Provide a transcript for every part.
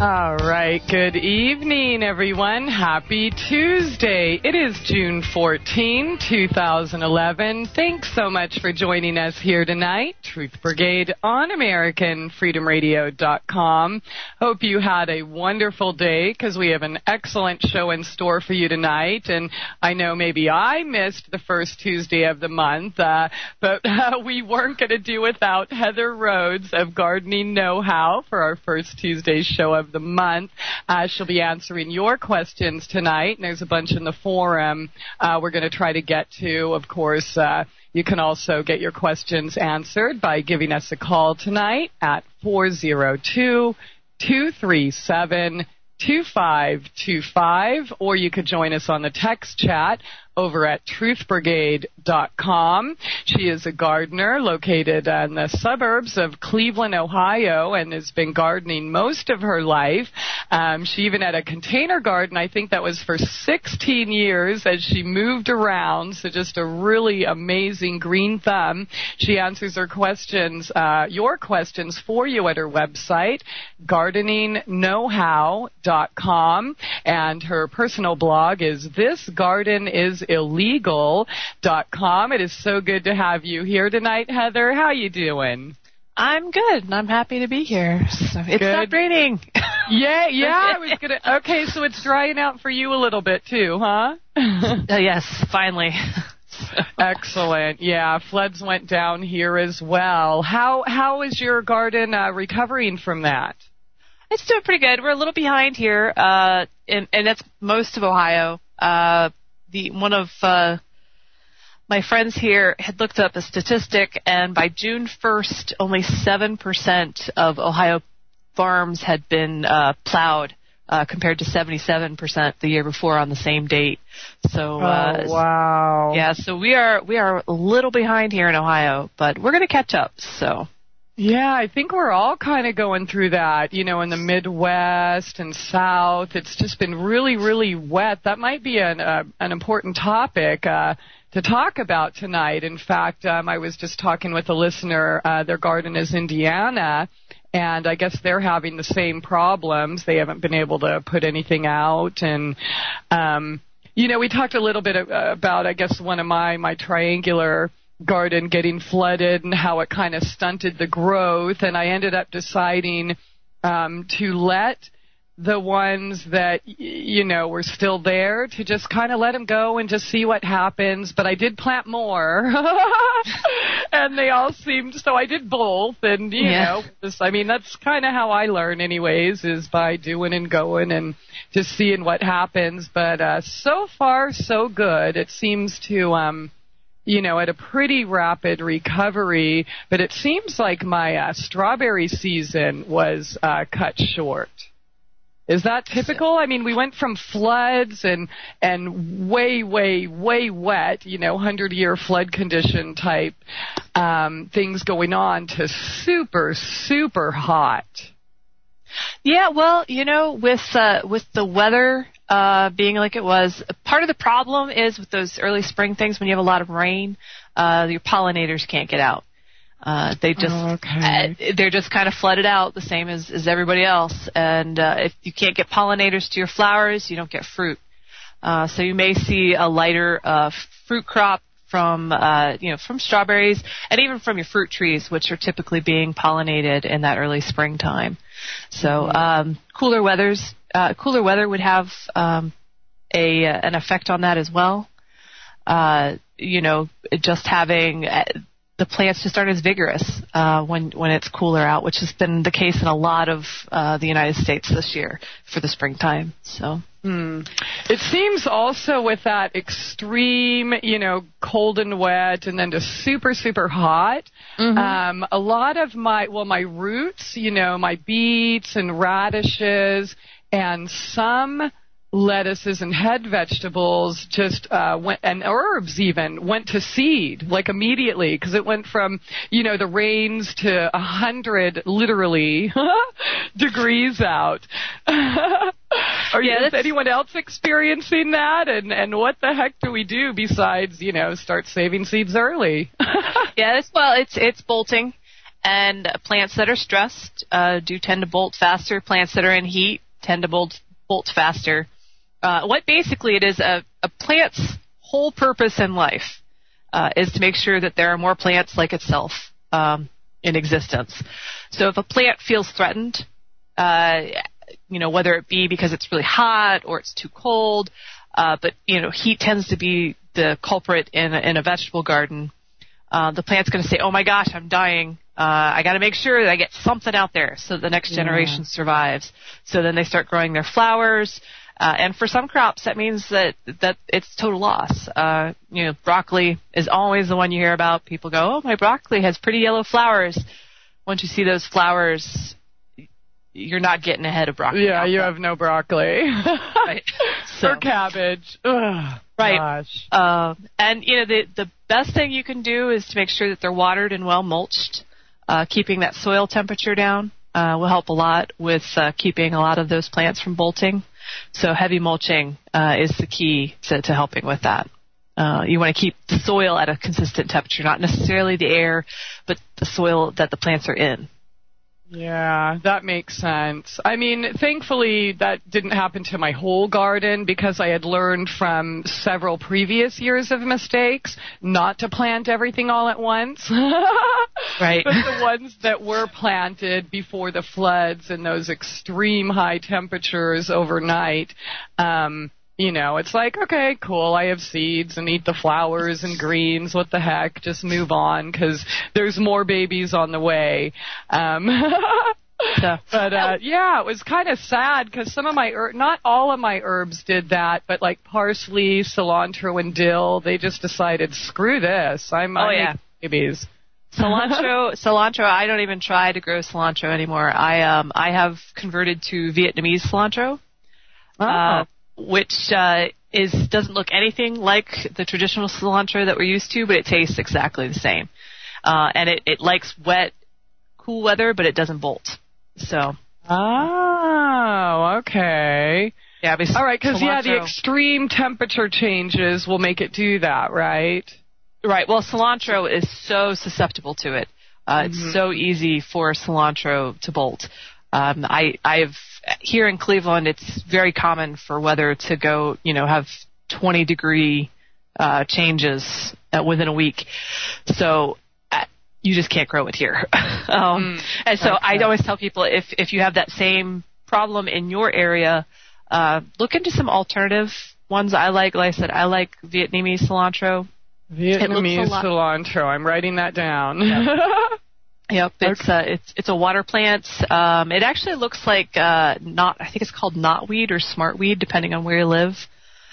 All right. Good evening, everyone. Happy Tuesday. It is June 14, 2011. Thanks so much for joining us here tonight. Truth Brigade on AmericanFreedomRadio.com. Hope you had a wonderful day because we have an excellent show in store for you tonight. And I know maybe I missed the first Tuesday of the month, but we weren't going to do without Heather Rhoades of Gardening Know-How for our first Tuesday show of the month. She'll be answering your questions tonight, and there's a bunch in the forum we're going to try to get to. Of course, you can also get your questions answered by giving us a call tonight at 402-237-2525, or you could join us on the text chat over at TruthBrigade.com. She is a gardener located in the suburbs of Cleveland, Ohio, and has been gardening most of her life. She even had a container garden, I think that was for 16 years as she moved around, so just a really amazing green thumb. She answers her questions, your questions for you at her website, gardeningnowhow.com, and her personal blog is thisgardenisillegal.com. It is so good to have you here tonight, Heather. How you doing? I'm good, and I'm happy to be here. So it's not raining. Yeah, I was gonna. Okay, so it's drying out for you a little bit too, huh? Yes, finally. Excellent. Yeah, floods went down here as well. How is your garden recovering from that? It's doing pretty good. We're a little behind here, and that's most of Ohio. One of my friends here had looked up a statistic, and by June 1st, only 7% of Ohio farms had been plowed, compared to 77% the year before on the same date. So, wow. Yeah, so we are a little behind here in Ohio, but we're going to catch up. So. Yeah, I think we're all kind of going through that, in the Midwest and South. It's just been really, really wet. That might be an important topic to talk about tonight. In fact, I was just talking with a listener. Their garden is Indiana, and I guess they're having the same problems. They haven't been able to put anything out. And, we talked a little bit about, I guess, one of my triangular garden getting flooded and how it kind of stunted the growth, and I ended up deciding to let the ones that were still there, to just kind of let them go and just see what happens. But I did plant more and they all seemed, so I did both, and that's kind of how I learn anyways, is by doing and going and just seeing what happens. But so far so good. It seems to at a pretty rapid recovery, but it seems like my strawberry season was cut short. Is that typical? I mean, we went from floods and way, way, way wet, 100-year flood condition type things going on, to super, super hot. Yeah, well, with the weather being like it was, part of the problem is with those early spring things, when you have a lot of rain, your pollinators can't get out. They're just kind of flooded out, the same as everybody else. And if you can't get pollinators to your flowers, you don't get fruit. So you may see a lighter fruit crop from strawberries, and even from your fruit trees, which are typically being pollinated in that early springtime. So cooler weather would have an effect on that as well. Just having the plants just aren't as vigorous when it's cooler out, which has been the case in a lot of the United States this year for the springtime. So. It seems also with that extreme, cold and wet, and then to super, super hot, a lot of my roots, my beets and radishes and some lettuces and head vegetables just went, and herbs even, went to seed, like immediately, because it went from, the rains to 100, literally, degrees out. Is anyone else experiencing that? And what the heck do we do besides, start saving seeds early? Yes, well, it's bolting. And plants that are stressed do tend to bolt faster. Plants that are in heat tend to bolt faster. What basically it is, a plant's whole purpose in life is to make sure that there are more plants like itself in existence. So if a plant feels threatened, whether it be because it's really hot or it's too cold, but heat tends to be the culprit in a vegetable garden. The plant's going to say, "Oh my gosh, I'm dying. I got to make sure that I get something out there so the next generation survives." So then they start growing their flowers. And for some crops, that means that it's total loss. Broccoli is always the one you hear about. People go, "Oh, my broccoli has pretty yellow flowers." Once you see those flowers, you're not getting ahead of broccoli. Yeah, you have no broccoli. Right. Or cabbage. Ugh, right. Gosh. And the best thing you can do is to make sure that they're watered and well mulched. Keeping that soil temperature down will help a lot with keeping a lot of those plants from bolting. So heavy mulching is the key to helping with that. You want to keep the soil at a consistent temperature, not necessarily the air, but the soil that the plants are in. Yeah, that makes sense. I mean, thankfully, that didn't happen to my whole garden because I had learned from several previous years of mistakes not to plant everything all at once. Right. But the ones that were planted before the floods and those extreme high temperatures overnight, it's like, okay, cool, I have seeds and eat the flowers and greens. What the heck? Just move on because there's more babies on the way. It was kind of sad because some of my not all of my herbs did that, but like parsley, cilantro, and dill, they just decided, screw this. I make babies. Cilantro, I don't even try to grow cilantro anymore. I have converted to Vietnamese cilantro. Which doesn't look anything like the traditional cilantro that we're used to, but it tastes exactly the same. And it likes wet, cool weather, but it doesn't bolt. So. Oh, okay. Yeah, all right, because the extreme temperature changes will make it do that, right? Right. Well, cilantro is so susceptible to it. It's so easy for cilantro to bolt. I've here in Cleveland, it's very common for weather to go, have 20-degree changes within a week. So you just can't grow it here. And so I always tell people if you have that same problem in your area, look into some alternative ones. Like I said, I like Vietnamese cilantro. Vietnamese cilantro. I'm writing that down. Yep, it's a water plant. It actually looks like I think it's called knotweed or smartweed, depending on where you live.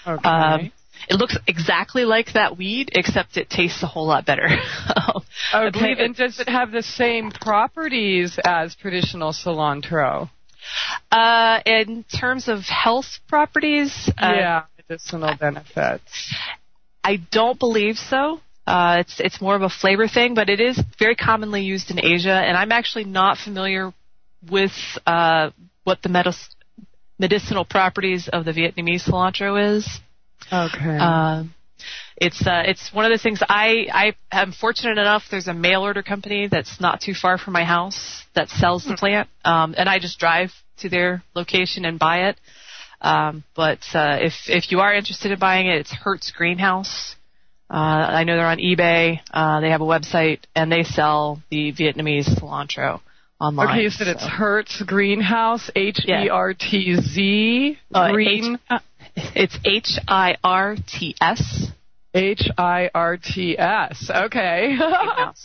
Okay. It looks exactly like that weed, except it tastes a whole lot better. Okay, and does it have the same properties as traditional cilantro? In terms of health properties? Medicinal benefits. I don't believe so. It's more of a flavor thing, but it is very commonly used in Asia, and I'm actually not familiar with what the medicinal properties of the Vietnamese cilantro is. Okay. It's one of the things I am fortunate enough. There's a mail order company that's not too far from my house that sells the plant, and I just drive to their location and buy it. But if you are interested in buying it, it's Hertz Greenhouse. I know they're on eBay. They have a website, and they sell the Vietnamese cilantro online. Okay, you said it's Hertz Greenhouse, Hertz. Green. It's HIRTS. HIRTS. Okay.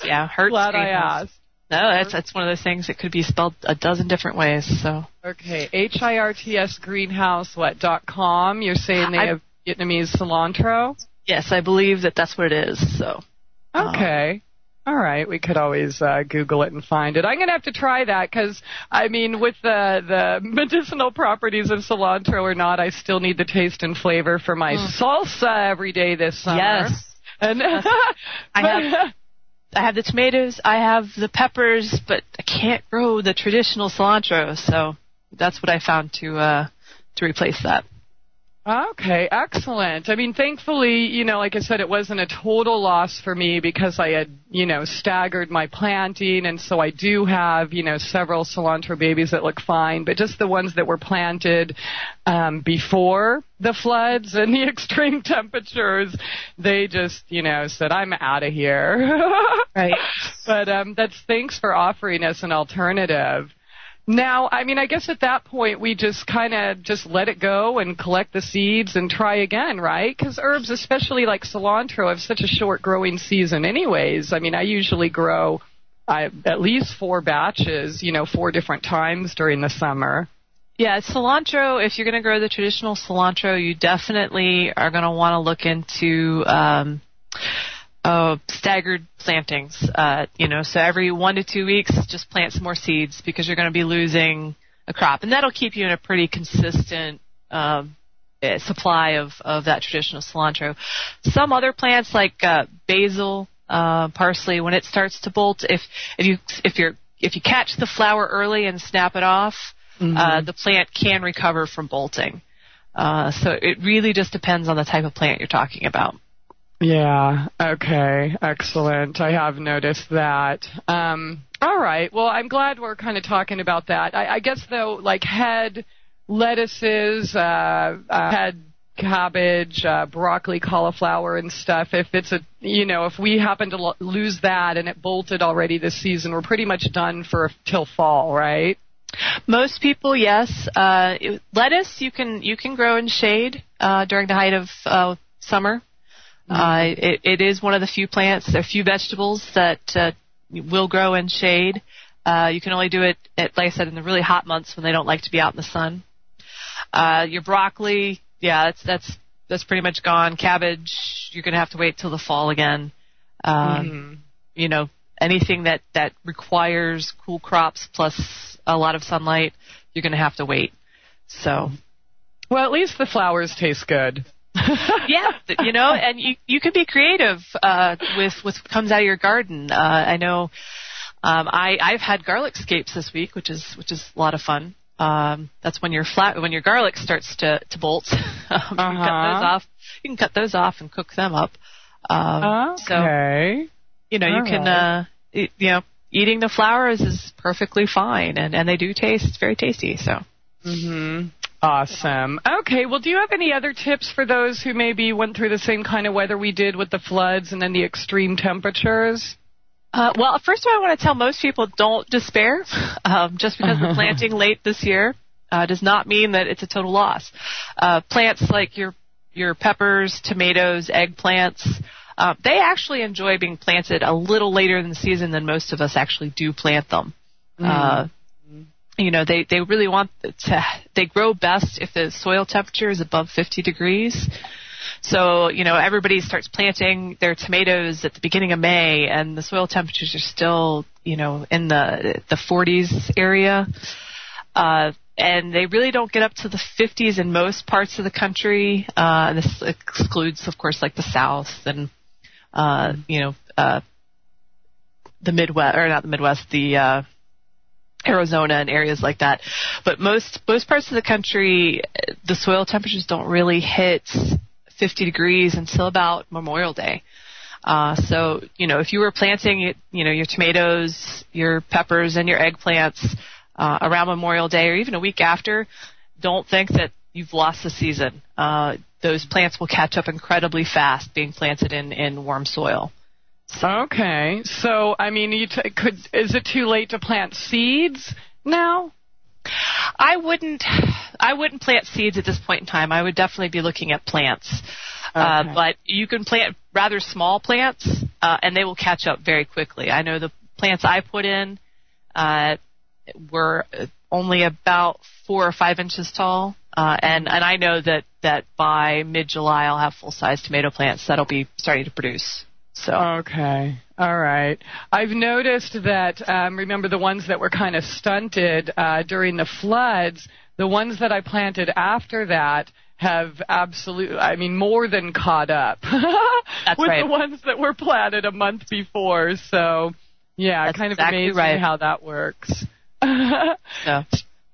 Yeah, Hertz. Glad Greenhouse. I asked. No, that's one of those things that could be spelled a dozen different ways. So. Okay, HIRTS Greenhouse. .com. You're saying they have Vietnamese cilantro? Yes, I believe that's what it is. So. Okay. All right. We could always Google it and find it. I'm going to have to try that because, with the medicinal properties of cilantro or not, I still need the taste and flavor for my salsa every day this summer. Yes. And I have the tomatoes, I have the peppers, but I can't grow the traditional cilantro. So that's what I found to replace that. Okay, excellent. I mean, thankfully, like I said, it wasn't a total loss for me because I had, staggered my planting, and so I do have, several cilantro babies that look fine, but just the ones that were planted before the floods and the extreme temperatures, they just, said, I'm out of here. Right. But thanks for offering us an alternative. Now, I mean, I guess at that point we just kind of just let it go and collect the seeds and try again, right? Because herbs, especially like cilantro, have such a short growing season anyways. I mean, I usually grow at least 4 batches, 4 different times during the summer. Yeah, cilantro, if you're going to grow the traditional cilantro, you definitely are going to want to look into staggered plantings, so every 1 to 2 weeks, just plant some more seeds because you're going to be losing a crop. And that'll keep you in a pretty consistent supply of that traditional cilantro. Some other plants like basil, parsley, when it starts to bolt, if you catch the flower early and snap it off, the plant can recover from bolting. So it really just depends on the type of plant you're talking about. Yeah, okay, excellent. I have noticed that. All right, well, I'm glad we're kind of talking about that. I guess, though, like head lettuces, head cabbage, broccoli, cauliflower, and stuff, if it's if we happen to lose that and it bolted already this season, we're pretty much done till fall, right? Most people, yes. Lettuce you can grow in shade during the height of summer. It is one of the few plants, there are few vegetables that will grow in shade. You can only do it, like I said, in the really hot months when they don't like to be out in the sun. Your broccoli, yeah, that's pretty much gone. Cabbage, you're going to have to wait till the fall again. Anything that requires cool crops plus a lot of sunlight, you're going to have to wait. So, well, at least the flowers taste good. Yeah, and you can be creative with what comes out of your garden. I know I've had garlic scapes this week, which is a lot of fun. That's when your garlic starts to bolt. You can cut those off. You can cut those off and cook them up. Okay. So you can eating the flowers is perfectly fine, and they do taste very tasty. So. Awesome. Okay, well, do you have any other tips for those who maybe went through the same kind of weather we did with the floods and then the extreme temperatures? Well, first of all, I want to tell most people don't despair. Just because we're planting late this year does not mean that it's a total loss. Plants like your peppers, tomatoes, eggplants, they actually enjoy being planted a little later in the season than most of us actually do plant them. They really want they grow best if the soil temperature is above 50 degrees. So, everybody starts planting their tomatoes at the beginning of May, and the soil temperatures are still, in the 40s area. And they really don't get up to the 50s in most parts of the country. This excludes, of course, like the South and, the Midwest, or not the Midwest, the Arizona and areas like that. But most parts of the country, the soil temperatures don't really hit 50 degrees until about Memorial Day. So, if you were planting, your tomatoes, your peppers, and your eggplants around Memorial Day or even a week after, don't think that you've lost the season. Those plants will catch up incredibly fast being planted in warm soil. Okay, so I mean, is it too late to plant seeds now? I wouldn't plant seeds at this point in time. I would definitely be looking at plants. Okay. But you can plant rather small plants, and they will catch up very quickly. I know the plants I put in were only about 4 or 5 inches tall, and I know that by mid-July I'll have full-size tomato plants that'll be starting to produce. So. Okay. All right. I've noticed that, remember the ones that were kind of stunted during the floods, the ones that I planted after that have more than caught up with right. the ones that were planted a month before. So, yeah, That's kind of exactly amazing right. how that works. Yeah.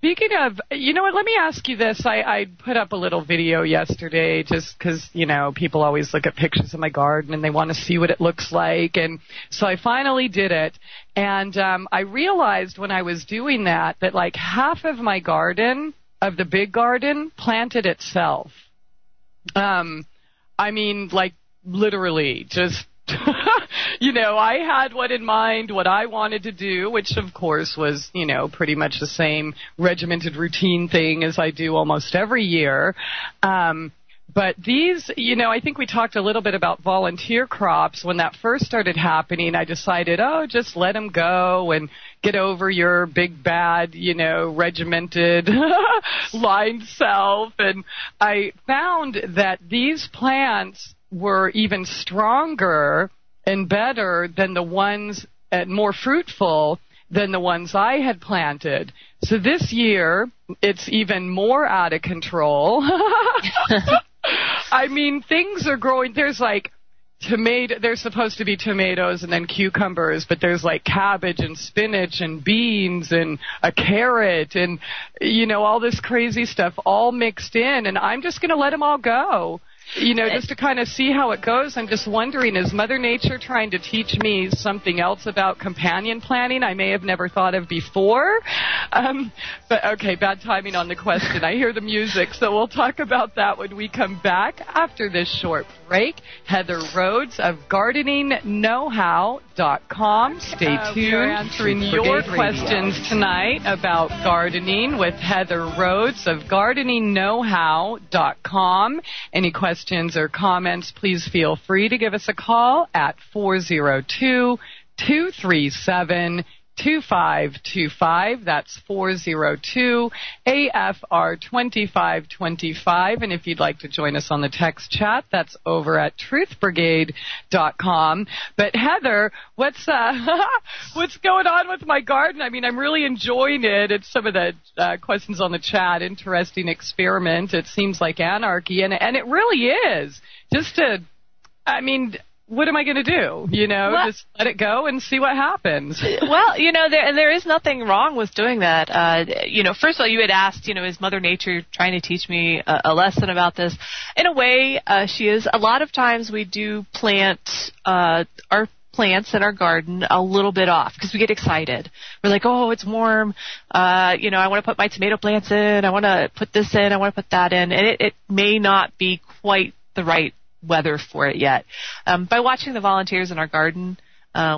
Speaking of, you know what, let me ask you this. I put up a little video yesterday just because, you know, people always look at pictures of my garden and they want to see what it looks like. And so I finally did it. And I realized when I was doing that like half of my garden, of the big garden, planted itself. I mean, like literally just... You know, I had what in mind, what I wanted to do, which of course was, you know, pretty much the same regimented routine thing as I do almost every year. But these, you know, I think we talked a little bit about volunteer crops. When that first started happening, I decided, just let them go and get over your big bad, you know, regimented lined self. And I found that these plants were even stronger and better than the ones, more fruitful than the ones I had planted. So this year, it's even more out of control. I mean, things are growing. There's like there's supposed to be tomatoes and then cucumbers, but there's like cabbage and spinach and beans and a carrot and, you know, all this crazy stuff all mixed in. And I'm just going to let them all go. You know, just to kind of see how it goes. I'm just wondering, is Mother Nature trying to teach me something else about companion planting I may have never thought of before? But, okay, bad timing on the question. I hear the music, so we'll talk about that when we come back after this short break. Heather Rhoades of GardeningKnowHow.com. Stay tuned. We're answering your questions tonight about gardening with Heather Rhoades of GardeningKnowHow.com. Any questions or comments, please feel free to give us a call at 402-237-2525. That's 402-AFR2525. And if you'd like to join us on the text chat, that's over at TruthBrigade.com. But Heather, what's going on with my garden? I mean, I'm really enjoying it. It's some of the questions on the chat. Interesting experiment. It seems like anarchy, and it really is. What am I going to do? You know, just let it go and see what happens. Well, you know, there is nothing wrong with doing that. You know, first of all, you had asked, you know, is Mother Nature trying to teach me a lesson about this? In a way, she is. A lot of times we do plant our plants in our garden a little bit off because we get excited. We're like, oh, it's warm. You know, I want to put my tomato plants in. I want to put this in. I want to put that in. And it may not be quite the right weather for it yet. By watching the volunteers in our garden,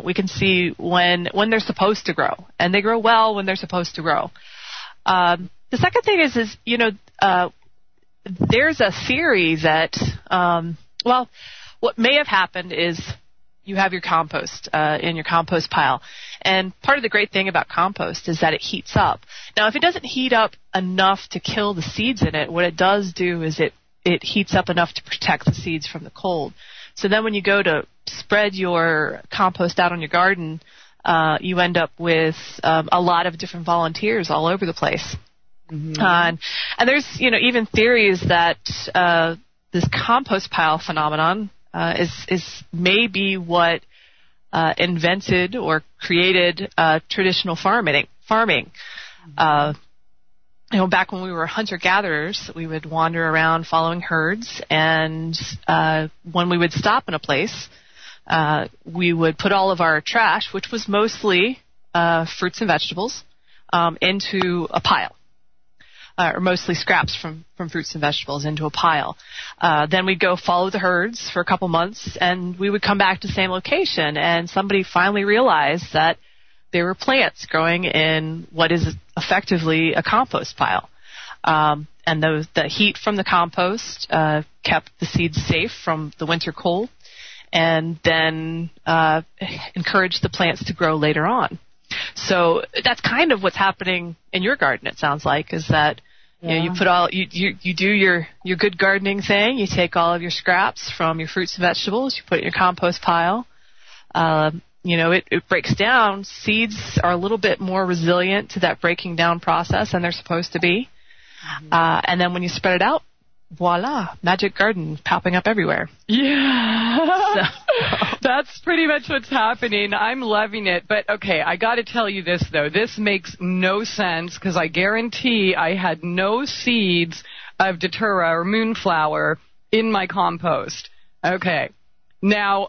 we can see when they're supposed to grow, and they grow well when they're supposed to grow. The second thing is you know, there's a theory that what may have happened is you have your compost in your compost pile, and part of the great thing about compost is that it heats up. Now, if it doesn't heat up enough to kill the seeds in it, what it does do is it heats up enough to protect the seeds from the cold. So then when you go to spread your compost out on your garden, you end up with a lot of different volunteers all over the place. Mm-hmm. And there's, you know, even theories that this compost pile phenomenon is maybe what invented or created traditional farming. Mm-hmm. You know, back when we were hunter-gatherers, we would wander around following herds, and when we would stop in a place, we would put all of our trash, which was mostly fruits and vegetables, into a pile, or mostly scraps from fruits and vegetables into a pile. Then we'd go follow the herds for a couple months, and we would come back to the same location, and somebody finally realized that there were plants growing in what is effectively a compost pile. And the heat from the compost kept the seeds safe from the winter cold, and then encouraged the plants to grow later on. So that's kind of what's happening in your garden, it sounds like, is that you know, you put all you do your good gardening thing. You take all of your scraps from your fruits and vegetables, you put it in your compost pile. You know, it breaks down. Seeds are a little bit more resilient to that breaking down process than they're supposed to be. Mm-hmm. And then when you spread it out, voila, magic garden popping up everywhere. Yeah. That's pretty much what's happening. I'm loving it. But, okay, I got to tell you this, though. This makes no sense because I guarantee I had no seeds of datura or moonflower in my compost. Okay. Now,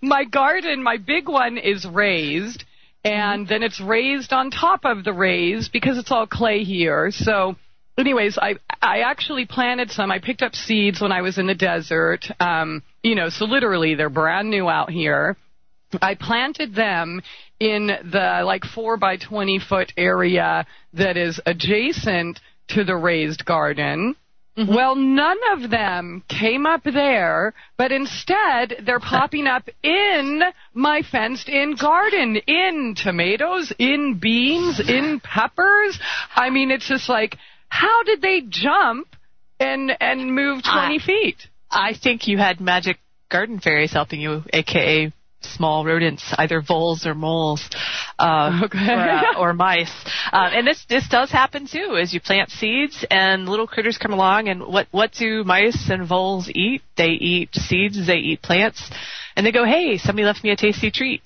my garden, my big one is raised, and then it's raised on top of the raised because it's all clay here. So, anyways, I actually planted some. I picked up seeds when I was in the desert. So literally they're brand new out here. I planted them in the 4 by 20 foot area that is adjacent to the raised garden. Mm-hmm. Well, none of them came up there, but instead they're popping up in my fenced-in garden, in tomatoes, in beans, in peppers. I mean, it's just like, how did they jump and move 20 feet? I think you had magic garden fairies helping you, a.k.a. small rodents, either voles or moles, or mice. And this does happen too, as you plant seeds and little critters come along. And what do mice and voles eat? They eat seeds, they eat plants, and they go, hey, somebody left me a tasty treat.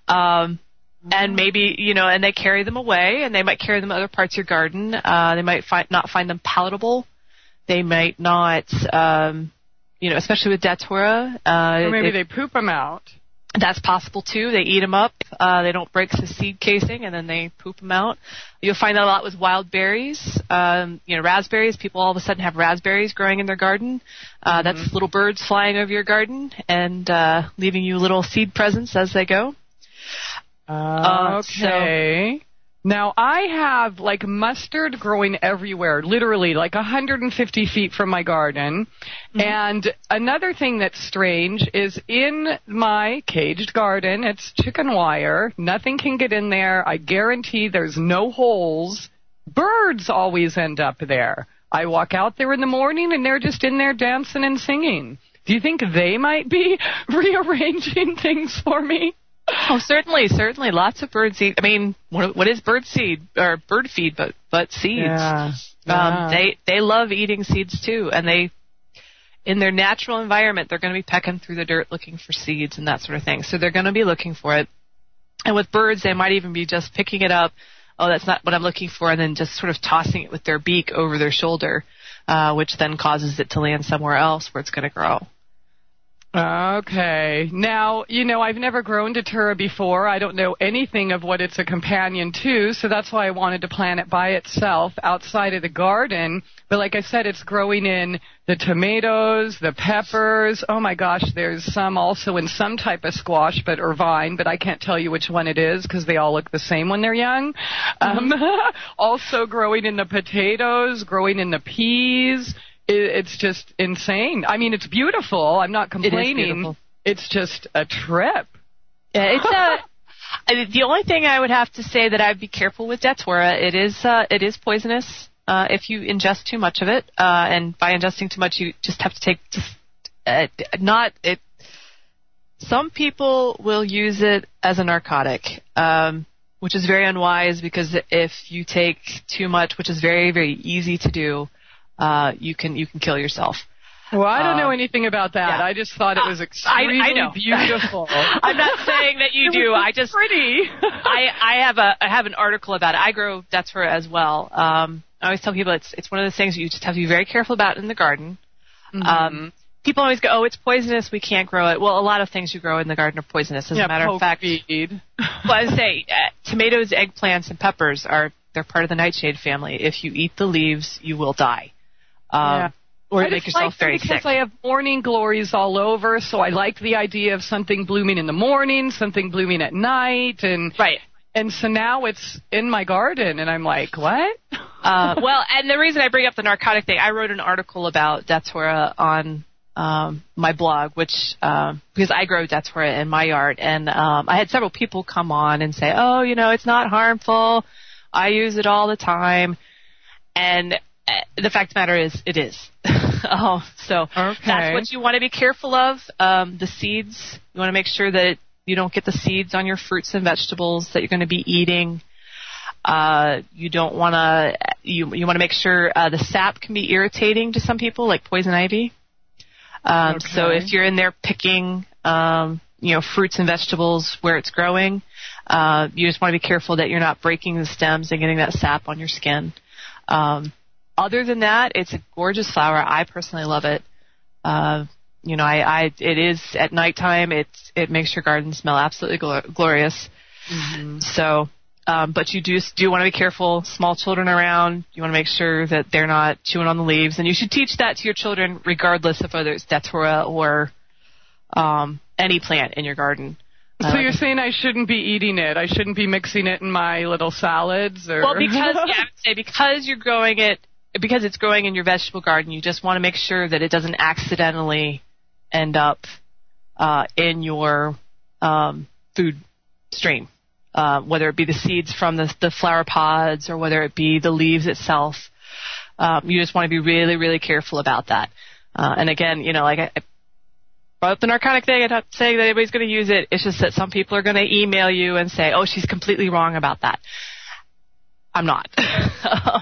And maybe, and they carry them away, and they might carry them to other parts of your garden. They might not find them palatable. They might not, especially with datura. Or maybe they poop them out. That's possible, too. They eat them up. They don't break the seed casing, and then they poop them out. You'll find that a lot with wild berries. Raspberries. People all of a sudden have raspberries growing in their garden. That's little birds flying over your garden and leaving you little seed presents as they go. Okay. Now, I have, mustard growing everywhere, literally, 150 feet from my garden. Mm-hmm. And another thing that's strange is in my caged garden, it's chicken wire. Nothing can get in there. I guarantee there's no holes. Birds always end up there. I walk out there in the morning, and they're just in there dancing and singing. Do you think they might be rearranging things for me? Oh, certainly. Lots of birds eat. I mean, what is bird seed or bird feed but seeds? Yeah. They love eating seeds too, and in their natural environment, they're going to be pecking through the dirt looking for seeds and that sort of thing. So they're going to be looking for it. And with birds, they might even be just picking it up. Oh, that's not what I'm looking for, and then just sort of tossing it with their beak over their shoulder, which then causes it to land somewhere else where it's going to grow. Okay. Now, I've never grown datura before. I don't know anything of what it's a companion to, so that's why I wanted to plant it by itself outside of the garden. But like I said, it's growing in the tomatoes, the peppers. Oh, my gosh, there's some also in some type of squash or vine, but I can't tell you which one it is because they all look the same when they're young. Also growing in the potatoes, growing in the peas. It's just insane. I mean, it's beautiful. I'm not complaining. It is beautiful. It's just a trip. Yeah, the only thing I would have to say that I'd be careful with datura. It is poisonous if you ingest too much of it. And by ingesting too much, you just have to take Some people will use it as a narcotic, which is very unwise because if you take too much, which is very, very easy to do, you can kill yourself. Well, I don't know anything about that. Yeah. I just thought it was extremely beautiful. I'm not saying that you do. I just pretty. I have an article about it. I grow datura as well. I always tell people it's one of those things you just have to be very careful about in the garden. Mm-hmm. People always go, oh, it's poisonous, we can't grow it. Well, a lot of things you grow in the garden are poisonous. As a matter of fact, well, I say tomatoes, eggplants, and peppers they're part of the nightshade family. If you eat the leaves, you will die. Or make yourself very sick. Because I have morning glories all over, so I like the idea of something blooming in the morning, something blooming at night, and right. And so now it's in my garden, and I'm like, what? Well, and the reason I bring up the narcotic thing, I wrote an article about datura on my blog, which because I grow datura in my yard, and I had several people come on and say, oh, it's not harmful. I use it all the time, and the fact of the matter is, it is. So that's what you want to be careful of. The seeds, you want to make sure that you don't get the seeds on your fruits and vegetables that you're going to be eating. You don't want to. You want to make sure the sap can be irritating to some people, like poison ivy. So if you're in there picking, fruits and vegetables where it's growing. You just want to be careful that you're not breaking the stems and getting that sap on your skin. Other than that, it's a gorgeous flower. I personally love it. It is at nighttime. It makes your garden smell absolutely glorious. Mm-hmm. So, but you do want to be careful. Small children around. You want to make sure that they're not chewing on the leaves, and you should teach that to your children, regardless of whether it's datura or any plant in your garden. So you're saying I shouldn't be eating it? I shouldn't be mixing it in my little salads? Or? Well, I would say because you're growing it, because it's growing in your vegetable garden, you just want to make sure that it doesn't accidentally end up in your food stream, whether it be the seeds from the flower pods or whether it be the leaves itself. You just want to be really, really careful about that. And again, like I brought up the narcotic thing. I'm not saying that anybody's going to use it. It's just that some people are going to email you and say, oh, she's completely wrong about that. I'm not.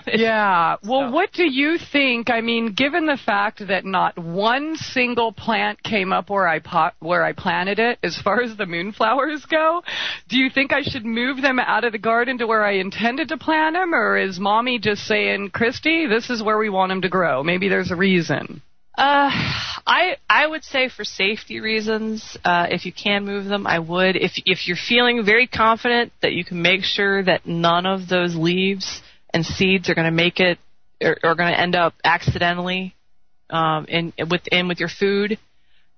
Yeah. Well, what do you think? I mean, given the fact that not one single plant came up where I planted it, as far as the moonflowers go, do you think I should move them out of the garden to where I intended to plant them, or is Mommy just saying, Christie, this is where we want them to grow? Maybe there's a reason. I would say for safety reasons, if you can move them, I would. If you're feeling very confident that you can make sure that none of those leaves and seeds are going to make it or going to end up accidentally with your food,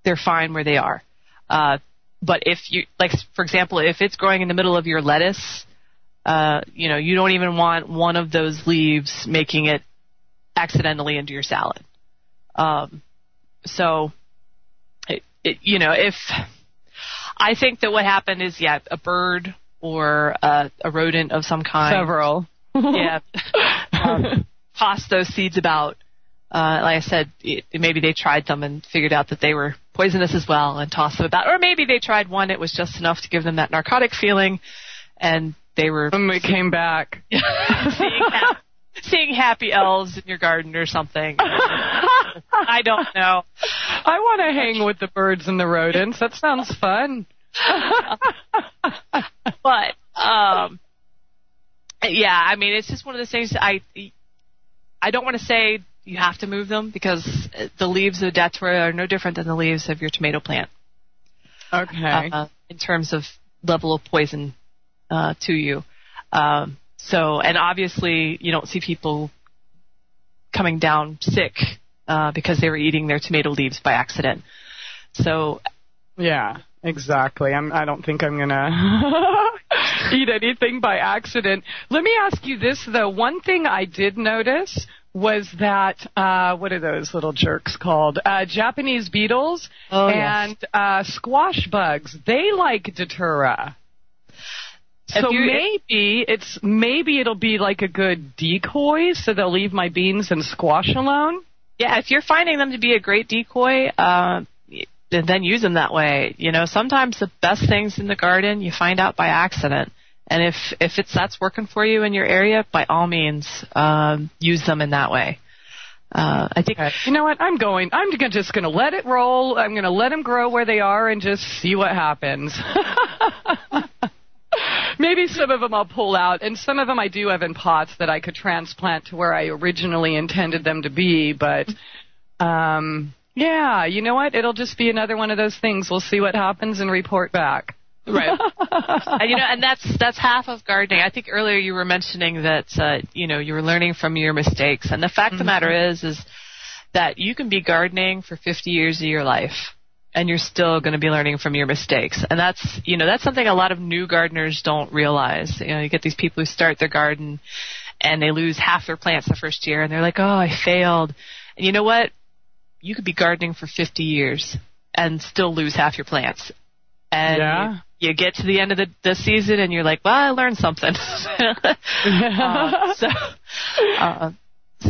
they're fine where they are. But if you, like, for example, if it's growing in the middle of your lettuce, you don't even want one of those leaves making it accidentally into your salad. If I think that what happened is, a bird or a rodent of some kind. Several. Tossed those seeds about. Like I said, maybe they tried them and figured out that they were poisonous as well and tossed them about. Or maybe they tried one, it was just enough to give them that narcotic feeling, and they were... And they came back. Seeing happy elves in your garden or something. I don't know. I want to hang with the birds and the rodents. That sounds fun. But, it's just one of those things. I don't want to say you have to move them because the leaves of datura are no different than the leaves of your tomato plant. Okay. In terms of level of poison to you. And obviously you don't see people coming down sick because they were eating their tomato leaves by accident. So, yeah, exactly. I don't think I'm gonna eat anything by accident. Let me ask you this though. One thing I did notice was that what are those little jerks called? Japanese beetles and squash bugs. They like datura. So maybe it'll be like a good decoy, so they'll leave my beans and squash alone. Yeah, if you're finding them to be a great decoy, then use them that way. Sometimes the best things in the garden you find out by accident, and if that's working for you in your area, by all means, use them in that way. I think. You know what? I'm just going to let it roll. I'm going to let them grow where they are and just see what happens. Maybe some of them I'll pull out, and some of them I do have in pots that I could transplant to where I originally intended them to be. But, you know what? It'll just be another one of those things. We'll see what happens and report back. Right. And that's half of gardening. I think earlier you were mentioning that, you were learning from your mistakes. And the fact of the matter is that you can be gardening for 50 years of your life, and you're still going to be learning from your mistakes. And that's something a lot of new gardeners don't realize. You get these people who start their garden and they lose half their plants the first year, and they're like, oh, I failed. And you know what? You could be gardening for 50 years and still lose half your plants. And you get to the end of the season and you're like, well, I learned something.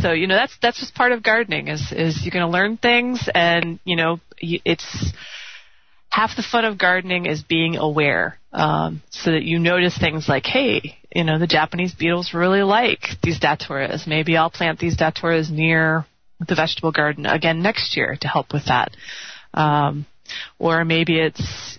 So that's just part of gardening is you're going to learn things, and it's half the fun of gardening is being aware, so that you notice things like, hey, the Japanese beetles really like these daturas. Maybe I'll plant these daturas near the vegetable garden again next year to help with that. Or maybe it's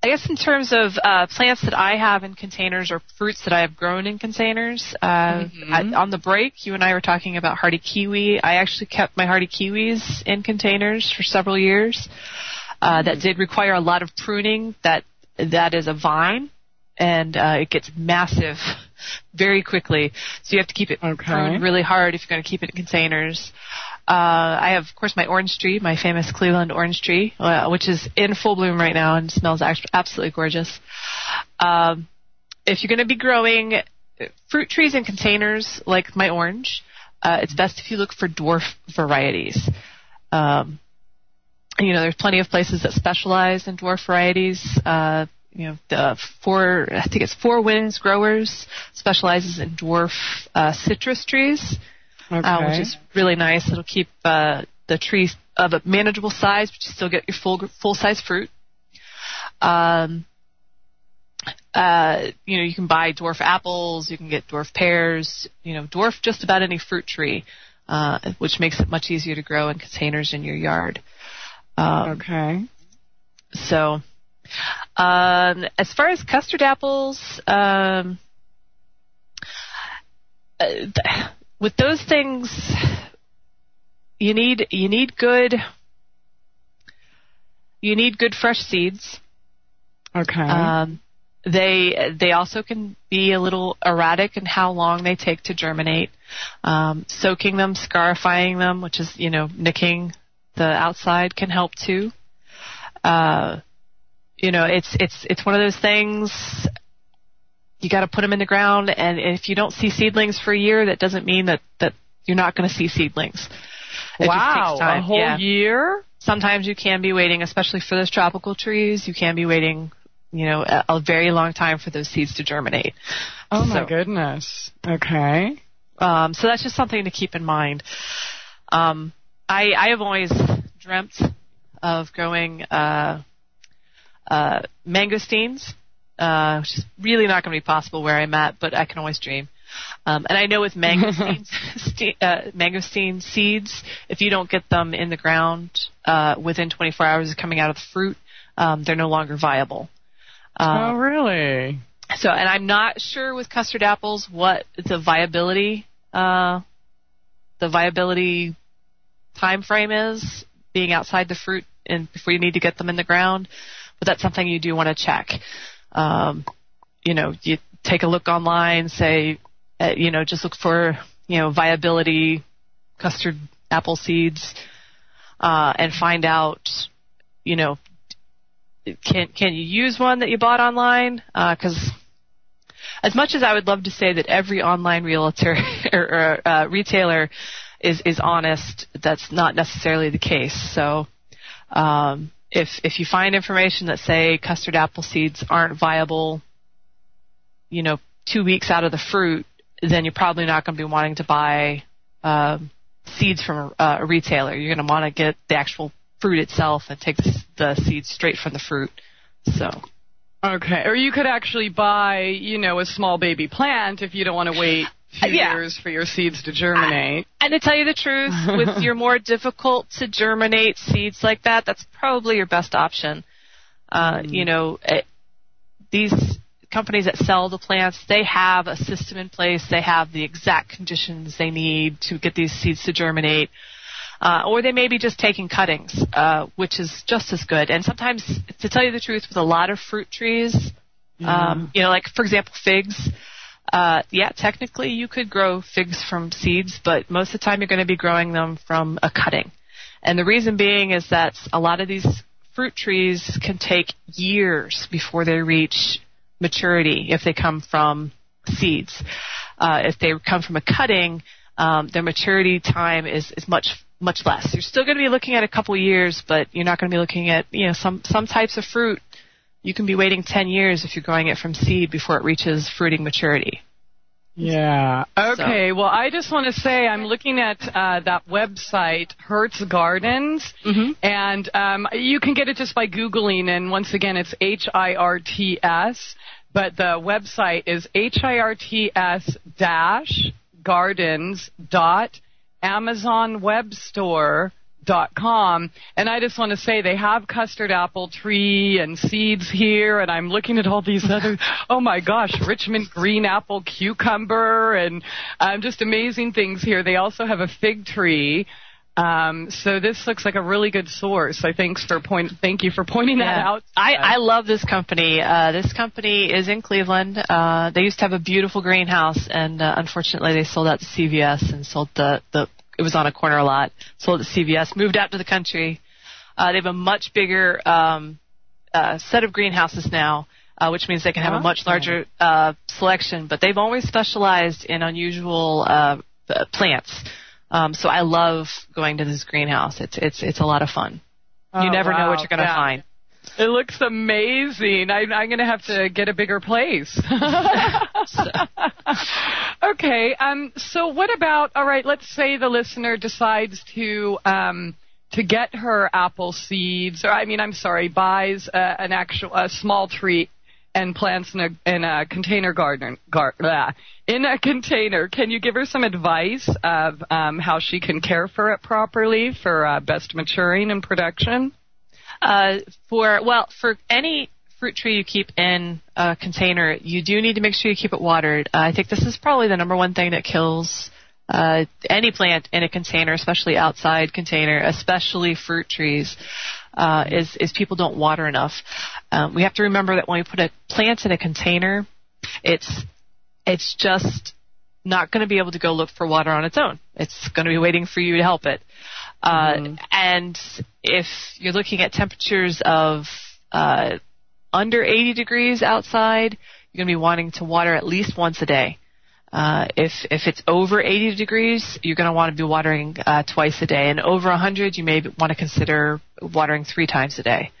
I guess in terms of plants that I have in containers or fruits that I have grown in containers, on the break, you and I were talking about hardy kiwi. I actually kept my hardy kiwis in containers for several years. That did require a lot of pruning. That is a vine, and it gets massive very quickly. So you have to keep it pruned really hard if you're going to keep it in containers. I have, of course, my orange tree, my famous Cleveland orange tree, which is in full bloom right now and smells absolutely gorgeous. If you're going to be growing fruit trees in containers like my orange, it's best if you look for dwarf varieties. There's plenty of places that specialize in dwarf varieties. I think it's Four Winds Growers specializes in dwarf citrus trees. Which is really nice. It'll keep the tree of a manageable size, but you still get your full size fruit. You can buy dwarf apples. You can get dwarf pears. Dwarf just about any fruit tree, which makes it much easier to grow in containers in your yard. So, as far as custard apples, with those things, you need good fresh seeds. They also can be a little erratic in how long they take to germinate. Soaking them, scarifying them, which is nicking the outside, can help too. It's one of those things. You got to put them in the ground, and if you don't see seedlings for a year, that doesn't mean that you're not going to see seedlings. It just takes time. A whole year? Sometimes you can be waiting, especially for those tropical trees. You can be waiting, a very long time for those seeds to germinate. Oh my goodness. Okay. So that's just something to keep in mind. I have always dreamt of growing mangosteens. Which is really not going to be possible where I'm at, but I can always dream. And I know with mangosteen seeds, if you don't get them in the ground within 24 hours of coming out of the fruit, they're no longer viable. Oh, really? So, and I'm not sure with custard apples what the viability time frame is, being outside the fruit and before you need to get them in the ground. But that's something you do want to check. You take a look online, say, just look for, viability custard apple seeds, and find out, can you use one that you bought online? 'Cause as much as I would love to say that every online realtor or retailer is honest, that's not necessarily the case. So, If you find information that say custard apple seeds aren't viable, 2 weeks out of the fruit, then you're probably not going to be wanting to buy seeds from a retailer. You're going to want to get the actual fruit itself and take the seeds straight from the fruit. So. Okay. Or you could actually buy, a small baby plant if you don't want to wait 2 years for your seeds to germinate. And to tell you the truth, with your more difficult to germinate seeds like that, that's probably your best option. These companies that sell the plants, they have a system in place. They have the exact conditions they need to get these seeds to germinate. Or they may be just taking cuttings, which is just as good. And sometimes, to tell you the truth, with a lot of fruit trees, like, for example, figs, technically you could grow figs from seeds, but most of the time you're going to be growing them from a cutting. And the reason being is that a lot of these fruit trees can take years before they reach maturity if they come from seeds. If they come from a cutting, their maturity time is much less. You're still going to be looking at a couple years, but you're not going to be looking at, some types of fruit. You can be waiting 10 years if you're growing it from seed before it reaches fruiting maturity. Yeah. Okay. Well, I just want to say I'm looking at that website, Hertz Gardens, and you can get it just by Googling, and once again, it's HIRTS, but the website is HIRTS-gardens.amazonwebstore.com. and I just want to say they have custard apple tree and seeds here, and I'm looking at all these other, oh my gosh, Richmond green apple cucumber, and just amazing things here. They also have a fig tree. So this looks like a really good source. Thank you for pointing that out. I love this company. This company is in Cleveland. They used to have a beautiful greenhouse, and unfortunately they sold out to CVS and sold it was on a corner lot, sold at CVS, moved out to the country. They have a much bigger set of greenhouses now, which means they can have a much larger selection, but they've always specialized in unusual plants. So I love going to this greenhouse. It's a lot of fun. You never know what you're going to find. It looks amazing. I'm going to have to get a bigger place. Okay. So what about, all right, let's say the listener decides to get her apple seeds, buys a small tree and plants in a container garden. In a container. Can you give her some advice of how she can care for it properly for best maturing and production? For any fruit tree you keep in a container, you do need to make sure you keep it watered. I think this is probably the number one thing that kills any plant in a container, especially outside container, especially fruit trees, is people don't water enough. We have to remember that when we put a plant in a container, it's just not going to be able to go look for water on its own. It's going to be waiting for you to help it. And if you're looking at temperatures of under 80 degrees outside, you're going to be wanting to water at least once a day. If it's over 80 degrees, you're going to want to be watering twice a day. And over 100, you may want to consider watering 3 times a day.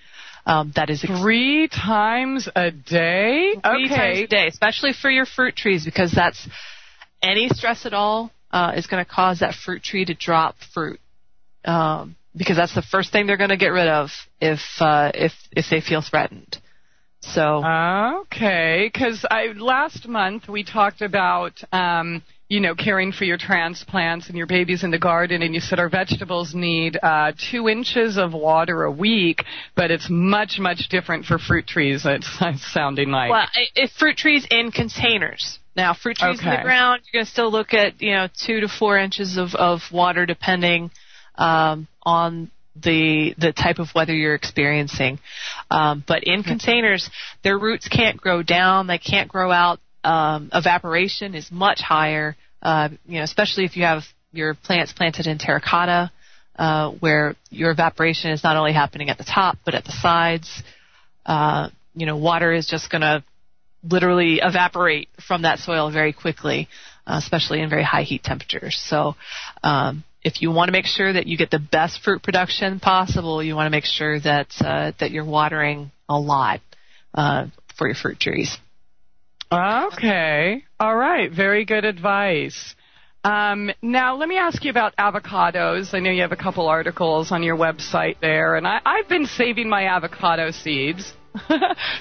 That is 3 times a day? 3 times a day, especially for your fruit trees, because that's any stress at all is going to cause that fruit tree to drop fruit. Because that's the first thing they're going to get rid of if they feel threatened. So okay, because last month we talked about caring for your transplants and your babies in the garden, and you said our vegetables need 2 inches of water a week, but it's much different for fruit trees. It's sounding like if fruit trees in containers. Now, fruit trees in the ground, you're going to still look at 2 to 4 inches of water depending on the type of weather you're experiencing. But in containers, their roots can't grow down. They can't grow out. Evaporation is much higher, especially if you have your plants planted in terracotta, where your evaporation is not only happening at the top, but at the sides. Water is just going to literally evaporate from that soil very quickly, especially in very high heat temperatures. So, if you want to make sure that you get the best fruit production possible, you want to make sure that you're watering a lot for your fruit trees. Okay. All right. Very good advice. Now, let me ask you about avocados. I know you have a couple articles on your website there, and I've been saving my avocado seeds.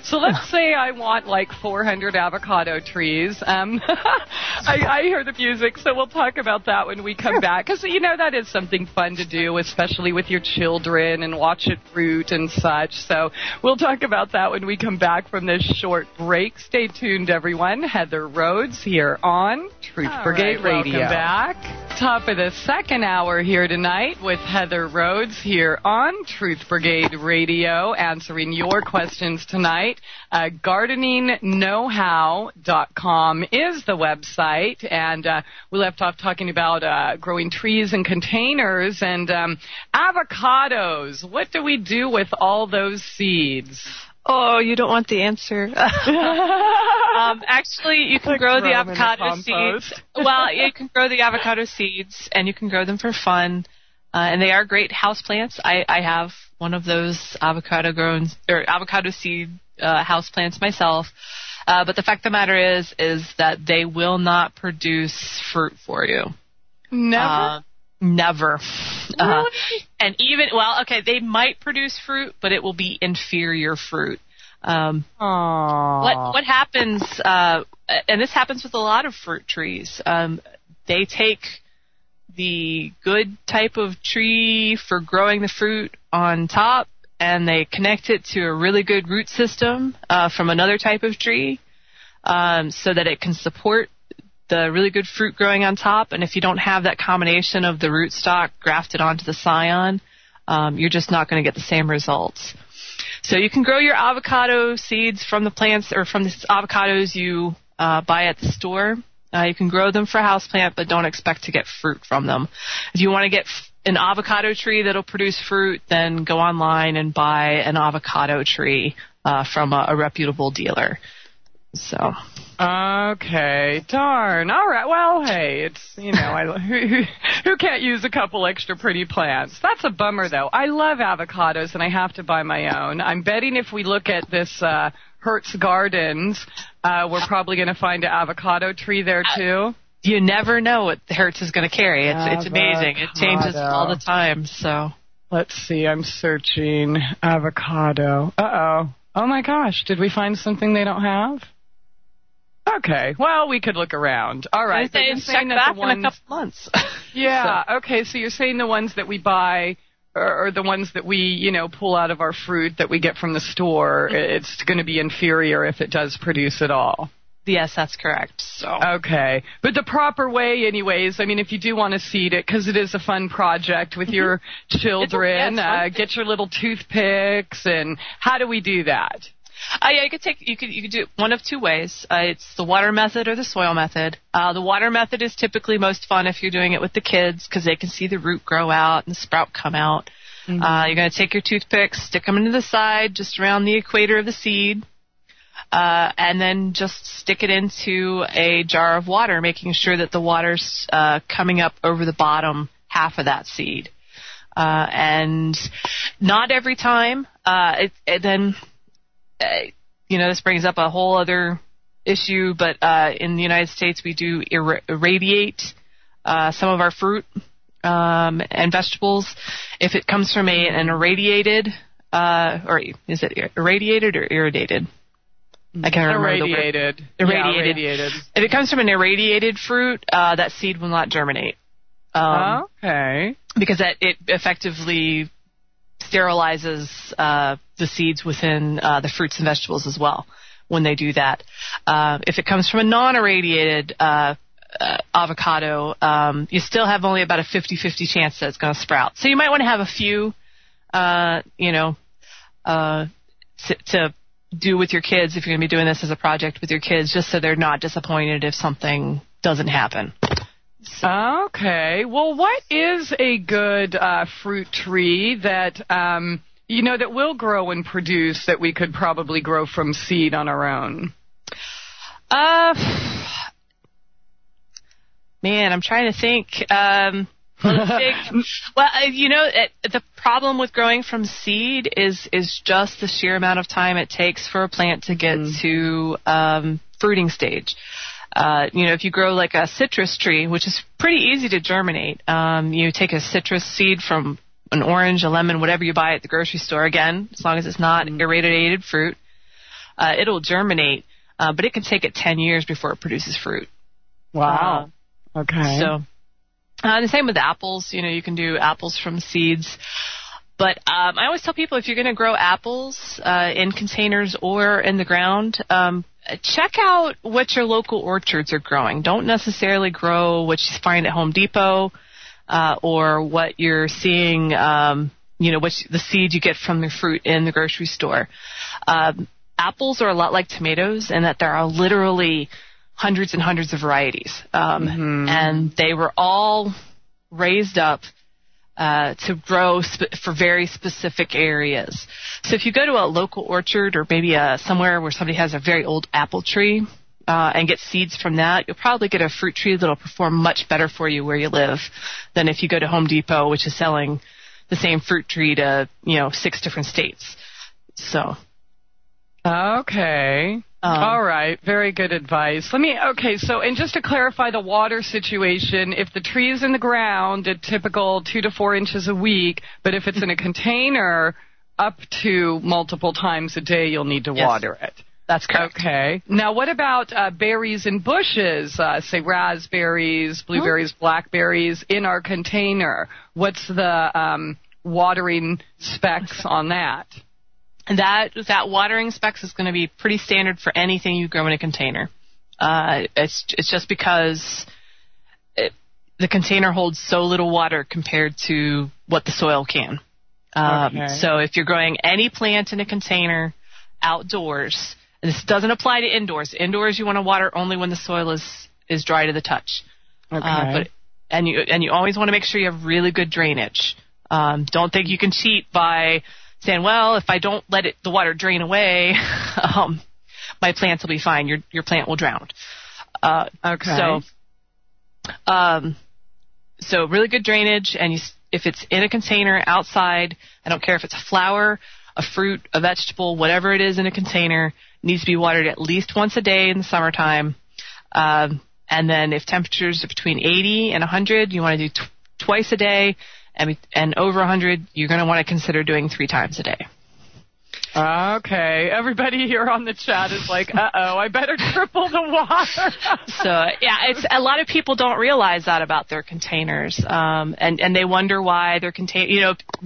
So let's say I want like 400 avocado trees. I hear the music, so we'll talk about that when we come back. Because, that is something fun to do, especially with your children, and watch it fruit and such. So we'll talk about that when we come back from this short break. Stay tuned, everyone. Heather Rhoades here on Truth Brigade Radio. Welcome back. Top of the second hour here tonight with Heather Rhoades here on Truth Brigade Radio, answering your questions tonight. GardeningKnowHow.com is the website, and we left off talking about growing trees in containers and avocados. What do we do with all those seeds? Oh, you don't want the answer. Actually, you can grow the avocado seeds. Well, you can grow the avocado seeds, and you can grow them for fun. And they are great house plants. I have one of those avocado seed house plants myself. But the fact of the matter is that they will not produce fruit for you. Never? Never. Really? And even, they might produce fruit, but it will be inferior fruit. What happens, and this happens with a lot of fruit trees, they take the good type of tree for growing the fruit on top, and they connect it to a really good root system from another type of tree, so that it can support the really good fruit growing on top. And if you don't have that combination of the rootstock grafted onto the scion, you're just not going to get the same results. So you can grow your avocado seeds from the plants or from the avocados you buy at the store. You can grow them for houseplant, but don't expect to get fruit from them. If you want to get an avocado tree that'll produce fruit, then go online and buy an avocado tree from a reputable dealer. So. Okay, darn. All right. Well, hey, it's, who can't use a couple extra pretty plants? That's a bummer, though. I love avocados, and I have to buy my own. I'm betting if we look at this Hertz Gardens, we're probably going to find an avocado tree there, too. You never know what Hertz is going to carry. It's amazing. It changes all the time, so. Let's see. I'm searching avocado. Uh-oh. Oh, my gosh. Did we find something they don't have? Okay, well, we could look around. All right. You're saying that the ones, in a couple months. Yeah, so. Okay, so you're saying the ones that we buy or the ones that we, pull out of our fruit that we get from the store, it's going to be inferior if it does produce at all. Yes, that's correct. So. Okay. But the proper way, anyways, I mean, if you do want to seed it, because it is a fun project with your children, get your little toothpicks, and how do we do that? Yeah, you could do it one of two ways. It's the water method or the soil method. The water method is typically most fun if you're doing it with the kids because they can see the root grow out and the sprout come out. Mm-hmm. You're going to take your toothpicks, stick them into the side just around the equator of the seed, and then just stick it into a jar of water, making sure that the water's coming up over the bottom half of that seed. And not every time. This brings up a whole other issue, but in the United States we do irradiate some of our fruit and vegetables. If it comes from an irradiated, or is it irradiated or irradiated? I can't remember irradiated. The word. Irradiated. If it comes from an irradiated fruit, that seed will not germinate. Okay. Because it effectively sterilizes the seeds within the fruits and vegetables as well when they do that. If it comes from a non-irradiated avocado, you still have only about a 50-50 chance that it's going to sprout. So you might want to have a few, to do with your kids if you're going to be doing this as a project with your kids, just so they're not disappointed if something doesn't happen. Okay. Well, what is a good fruit tree that, that will grow and produce that we could probably grow from seed on our own? Man, I'm trying to think. The problem with growing from seed is just the sheer amount of time it takes for a plant to get to fruiting stage. If you grow like a citrus tree, which is pretty easy to germinate, you take a citrus seed from an orange, a lemon, whatever you buy at the grocery store, again, as long as it's not irradiated fruit, it'll germinate, but it can take it 10 years before it produces fruit. Wow. Okay. So, the same with apples. You can do apples from seeds. But I always tell people if you're going to grow apples in containers or in the ground, check out what your local orchards are growing. Don't necessarily grow what you find at Home Depot or what you're seeing, the seeds you get from the fruit in the grocery store. Apples are a lot like tomatoes in that there are literally hundreds and hundreds of varieties. And they were all raised up to grow for very specific areas. So if you go to a local orchard or maybe somewhere where somebody has a very old apple tree and get seeds from that, you'll probably get a fruit tree that'll perform much better for you where you live than if you go to Home Depot, which is selling the same fruit tree to, 6 different states. So. Okay. All right. Very good advice. And just to clarify the water situation, if the tree is in the ground, a typical 2 to 4 inches a week, but if it's in a container, up to multiple times a day, you'll need to water it. That's correct. Okay. Now, what about berries and bushes, say raspberries, blueberries, blackberries, in our container? What's the watering specs on that? That watering specs is going to be pretty standard for anything you grow in a container. It's just because the container holds so little water compared to what the soil can. Okay. So if you're growing any plant in a container outdoors, and this doesn't apply to indoors. Indoors, you want to water only when the soil is dry to the touch. Okay. And you always want to make sure you have really good drainage. Don't think you can cheat by saying, well, if I don't let the water drain away, my plants will be fine. Your plant will drown. Okay. So really good drainage, and if it's in a container outside, I don't care if it's a flower, a fruit, a vegetable, whatever it is in a container, needs to be watered at least once a day in the summertime. And then if temperatures are between 80 and 100, you want to do twice a day, and over 100, you're going to want to consider doing 3 times a day. Okay. Everybody here on the chat is like, uh-oh, I better triple the water. So, yeah, it's a lot of people don't realize that about their containers, and they wonder why their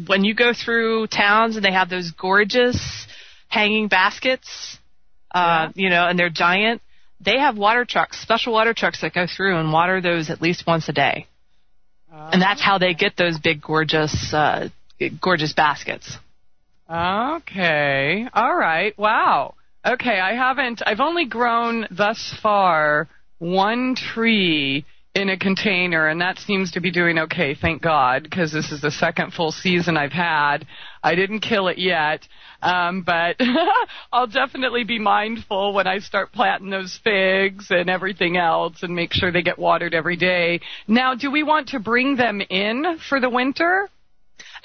when you go through towns and they have those gorgeous hanging baskets, and they're giant, they have water trucks, special water trucks that go through and water those at least once a day. And that's how they get those big, gorgeous baskets. Okay. All right. Wow. Okay. I've only grown thus far 1 tree in a container, and that seems to be doing okay, thank God, because this is the second full season I've had. I didn't kill it yet, but I'll definitely be mindful when I start planting those figs and everything else and make sure they get watered every day. Now, do we want to bring them in for the winter?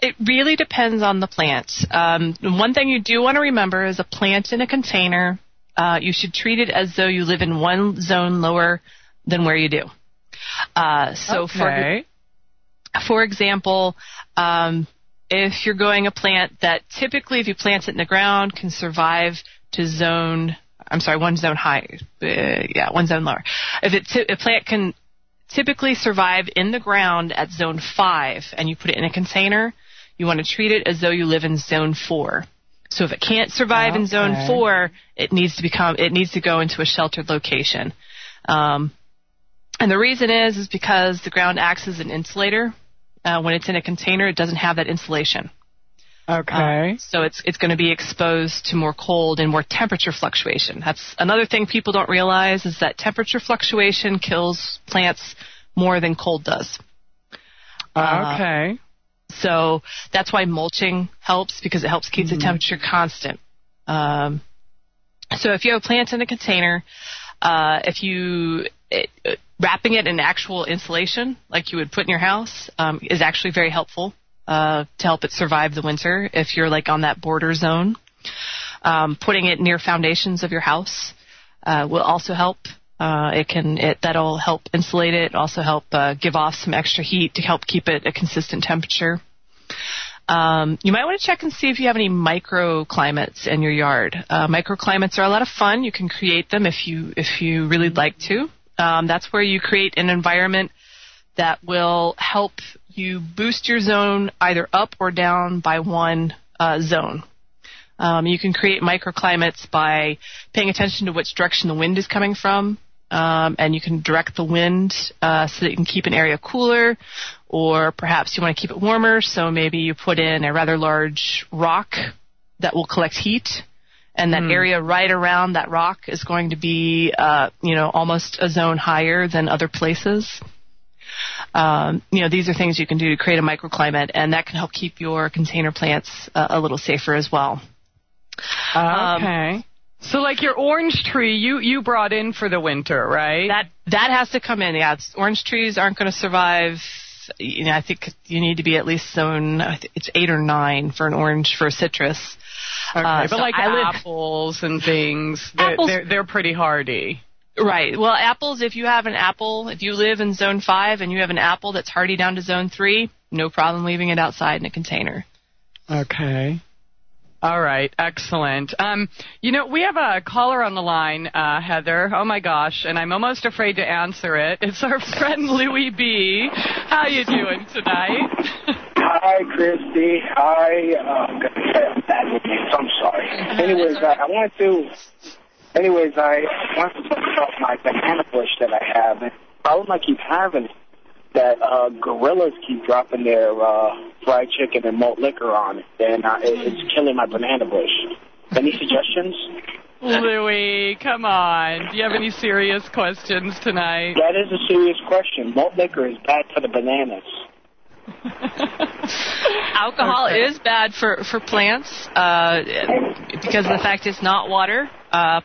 It really depends on the plant. One thing you do want to remember is a plant in a container, you should treat it as though you live in one zone lower than where you do. Okay. For example, if you're growing a plant that typically, if you plant it in the ground, can survive to one zone higher. One zone lower. If a plant can typically survive in the ground at zone 5 and you put it in a container, you want to treat it as though you live in zone 4. So if it can't survive in zone 4, it needs to go into a sheltered location. And the reason is because the ground acts as an insulator. When it's in a container, it doesn't have that insulation. Okay. So it's going to be exposed to more cold and more temperature fluctuation. That's another thing people don't realize, is that temperature fluctuation kills plants more than cold does. Okay. So that's why mulching helps, because it helps keep the temperature constant. So if you have a plant in a container, wrapping it in actual insulation, like you would put in your house, is actually very helpful to help it survive the winter. If you're like on that border zone, putting it near foundations of your house will also help. That'll help insulate it. Also help give off some extra heat to help keep it a consistent temperature. You might want to check and see if you have any microclimates in your yard. Microclimates are a lot of fun. You can create them if you really like to. That's where you create an environment that will help you boost your zone either up or down by one zone. You can create microclimates by paying attention to which direction the wind is coming from, and you can direct the wind so that you can keep an area cooler, or perhaps you want to keep it warmer, so maybe you put in a rather large rock that will collect heat. And that area right around that rock is going to be, almost a zone higher than other places. These are things you can do to create a microclimate, and that can help keep your container plants a little safer as well. Okay. So like your orange tree, you brought in for the winter, right? That has to come in, yeah. Orange trees aren't going to survive. I think you need to be at least zone, it's 8 or 9 for an orange, for a citrus. Okay, but like apples and things, they're pretty hardy. Right. Well, apples, if you live in zone 5 and you have an apple that's hardy down to zone 3, no problem leaving it outside in a container. Okay. All right, excellent. We have a caller on the line, Heather. Oh my gosh, and I'm almost afraid to answer it. It's our friend Louie B. How you doing tonight? Hi, Christie. I'm sorry. Anyways, I want to talk about my banana bush that I have. And the problem I keep having is that gorillas keep dropping their fried chicken and malt liquor on it, and it's killing my banana bush. Any suggestions? Louie, come on. Do you have any serious questions tonight? That is a serious question. Malt liquor is bad for the bananas. Alcohol is bad for plants because of the fact it's not water.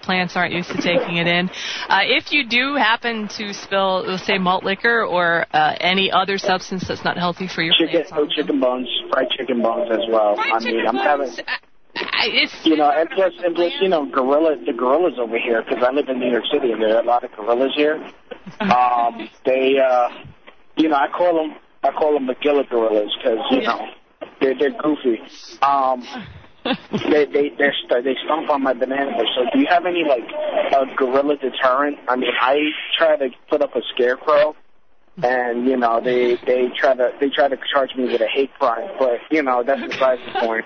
Plants aren't used to taking it in. If you do happen to spill, let's say, malt liquor or any other substance that's not healthy for your plants. Chicken bones, fried chicken bones as well. I'm having... and plus, the gorillas over here, because I live in New York City, and there are a lot of gorillas here. I call them McGilla gorillas because they're goofy. They stomp on my banana bush. So do you have any gorilla deterrent? I mean, I try to put up a scarecrow, and they try to charge me with a hate crime, but that's besides the point.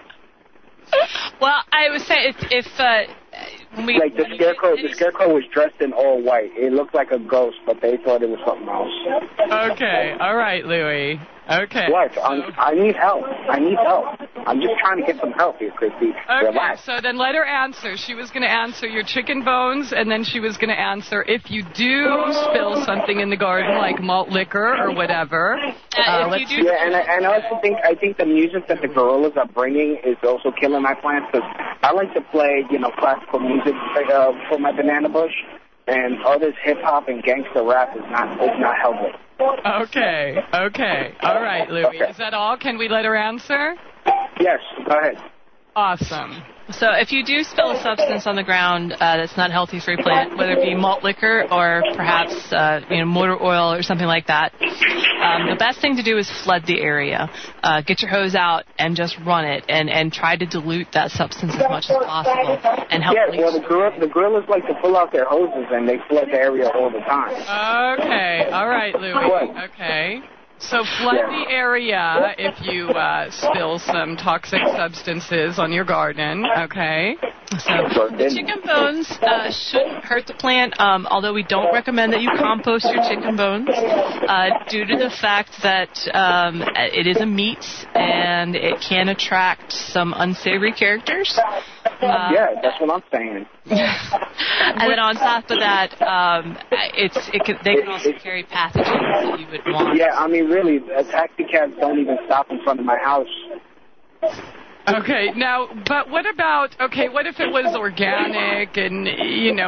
Well, I would say if the scarecrow was dressed in all white. It looked like a ghost, but they thought it was something else. Okay, all right, Louie. Okay. What? I need help. I'm just trying to get some help here, Christy. Okay, Relax. so then let her answer. She was going to answer your chicken bones, and then she was going to answer if you do spill something in the garden, like malt liquor or whatever. And I also think the music that the gorillas are bringing is also killing my plants, because I like to play, classical music for my banana bush, and all this hip-hop and gangster rap is not helping. Okay. All right, Louie. Okay. Is that all? Can we let her answer? Yes, go ahead. Awesome. So if you do spill a substance on the ground that's not healthy for your plant, whether it be malt liquor or perhaps motor oil or something like that, the best thing to do is flood the area. Get your hose out and just run it, and try to dilute that substance as much as possible and help. Yeah, well, the gorillas like to pull out their hoses and they flood the area all the time. Okay, all right, Louie. What? Okay. So flood the area if you spill some toxic substances on your garden, okay? So the chicken bones shouldn't hurt the plant, although we don't recommend that you compost your chicken bones due to the fact that it is a meat and it can attract some unsavory characters. Yeah, that's what I'm saying. And then on top of that, they can also carry pathogens that you would want. Yeah, I mean, really, taxi cabs don't even stop in front of my house. Okay, now, but what if it was organic and,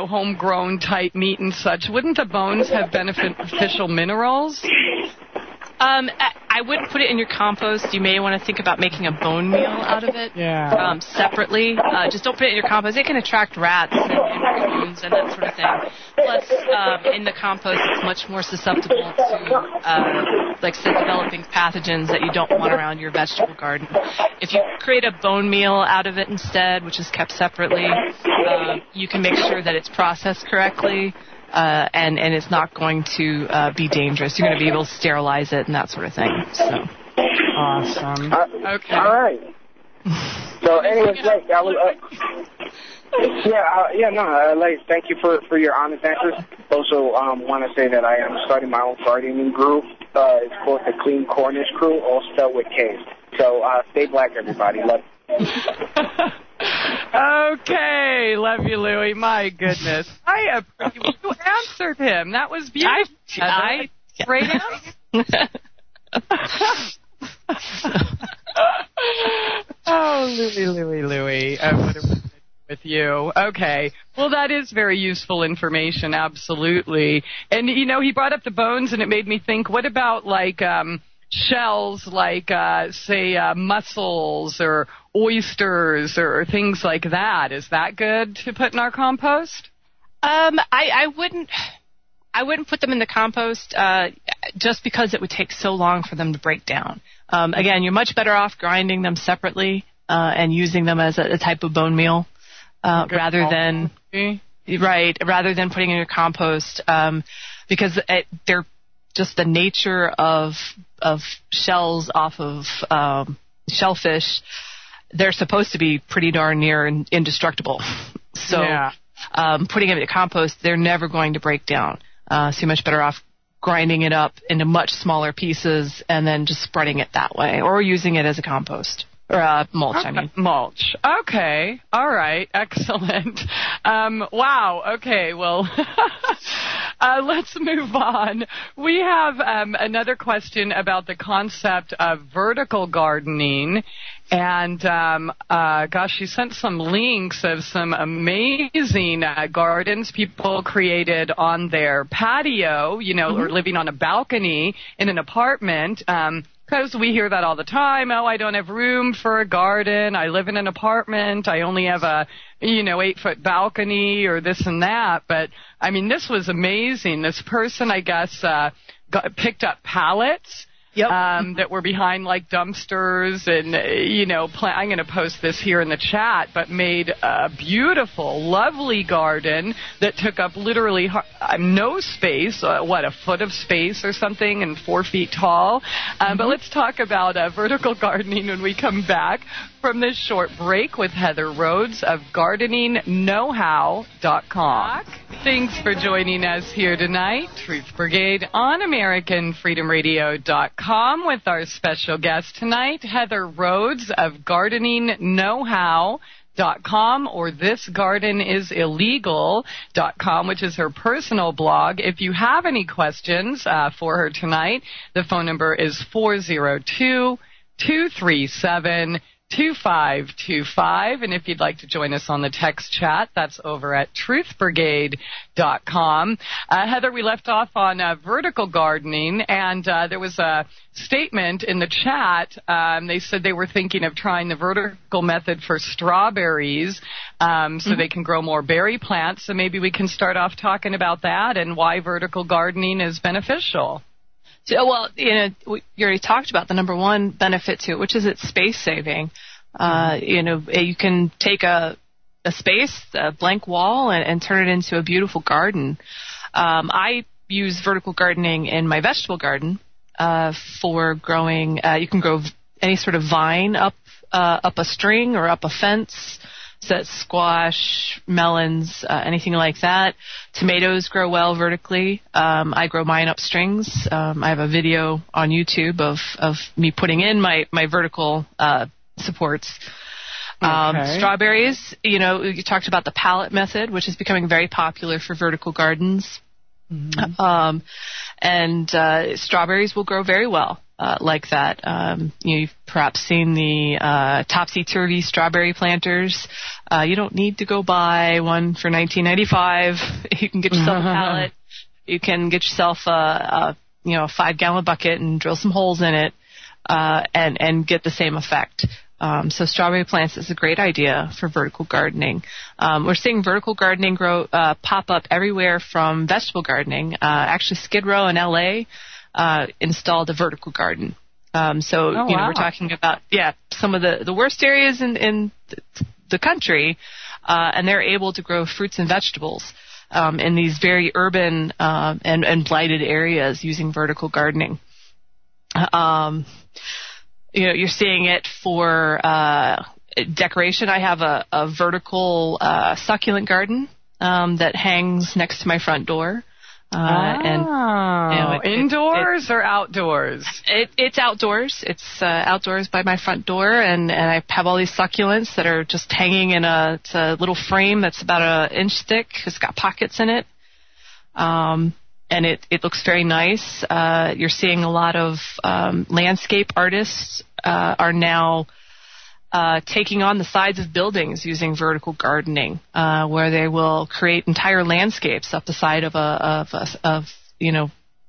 homegrown type meat and such? Wouldn't the bones have beneficial minerals? I wouldn't put it in your compost. You may want to think about making a bone meal out of it separately. Just don't put it in your compost. It can attract rats and raccoons and that sort of thing. Plus, in the compost, it's much more susceptible to, developing pathogens that you don't want around your vegetable garden. If you create a bone meal out of it instead, which is kept separately, you can make sure that it's processed correctly. And it's not going to be dangerous. You're going to be able to sterilize it and that sort of thing. So awesome. Okay. All right. So, anyways, thank you for your honest answers. Also, want to say that I am starting my own gardening group. It's called the Clean Cornish Crew, all spelled with K's. So, stay black, everybody. Love you. Okay, love you, Louie. My goodness, you answered him. That was beautiful. Great answer. Oh, Louie. What a with you. Okay. Well, that is very useful information. Absolutely. And he brought up the bones, and it made me think. What about shells, say mussels or oysters or things like that? Is that good to put in our compost? I wouldn't put them in the compost just because it would take so long for them to break down. Again, you're much better off grinding them separately and using them as a type of bone meal rather than putting in your compost, because they're just the nature of shells off of shellfish. They're supposed to be pretty darn near indestructible. So putting them in compost, they're never going to break down. So you're much better off grinding it up into much smaller pieces and then just spreading it that way, or using it as a compost. Or mulch, I mean. Mulch. Okay. All right. Excellent. Wow. Okay. Well, let's move on. We have another question about the concept of vertical gardening. And, gosh, you sent some links of some amazing gardens people created on their patio, or living on a balcony in an apartment. Because we hear that all the time. Oh, I don't have room for a garden. I live in an apartment. I only have a, 8-foot balcony or this and that. But, I mean, this was amazing. This person, I guess, picked up pallets. That were behind like dumpsters and, I'm going to post this here in the chat, but made a beautiful, lovely garden that took up literally no space, a foot of space or something, and 4 feet tall. But let's talk about vertical gardening when we come back from this short break with Heather Rhoades of gardeningnowhow.com. Thanks for joining us here tonight, Truth Brigade on AmericanFreedomRadio.com with our special guest tonight, Heather Rhoades of gardeningnowhow.com or thisgardenisillegal.com, which is her personal blog. If you have any questions for her tonight, the phone number is 402-237-2525, and if you'd like to join us on the text chat, that's over at truthbrigade.com. Heather, we left off on vertical gardening, and there was a statement in the chat. They said they were thinking of trying the vertical method for strawberries so they can grow more berry plants. So maybe we can start off talking about that and why vertical gardening is beneficial. So, well, you already talked about the number one benefit to it, which is it's space saving. You can take a space, a blank wall, and turn it into a beautiful garden. I use vertical gardening in my vegetable garden for growing. You can grow any sort of vine up a string or up a fence. So that's squash, melons, anything like that. Tomatoes grow well vertically. I grow mine up strings. I have a video on YouTube of me putting in my vertical supports. Strawberries, you talked about the pallet method, which is becoming very popular for vertical gardens. And strawberries will grow very well like that. You've perhaps seen the topsy-turvy strawberry planters. You don't need to go buy one for $19.95. You can get yourself a pallet. You can get yourself a 5-gallon bucket and drill some holes in it and get the same effect. So strawberry plants is a great idea for vertical gardening. We're seeing vertical gardening pop up everywhere from vegetable gardening. Actually, Skid Row in LA installed a vertical garden. We're talking about some of the worst areas in the country, and they're able to grow fruits and vegetables in these very urban and blighted areas using vertical gardening. You're seeing it for decoration. I have a vertical succulent garden that hangs next to my front door. Indoors or outdoors? It's outdoors. It's outdoors by my front door, and I have all these succulents that are just hanging in it's a little frame that's about 1 inch thick. It's got pockets in it. And it looks very nice. You're seeing a lot of landscape artists are now taking on the sides of buildings using vertical gardening, where they will create entire landscapes up the side of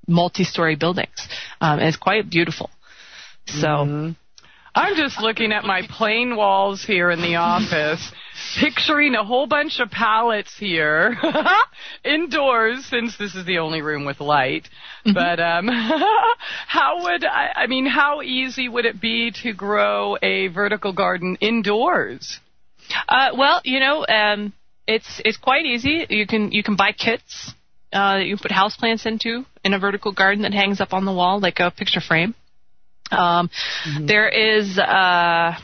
multi-story buildings. And it's quite beautiful. So. I'm just looking at my plain walls here in the office, picturing a whole bunch of pallets here indoors, since this is the only room with light. But how easy would it be to grow a vertical garden indoors? It's quite easy. You can buy kits that you can put houseplants into in a vertical garden that hangs up on the wall like a picture frame. There is a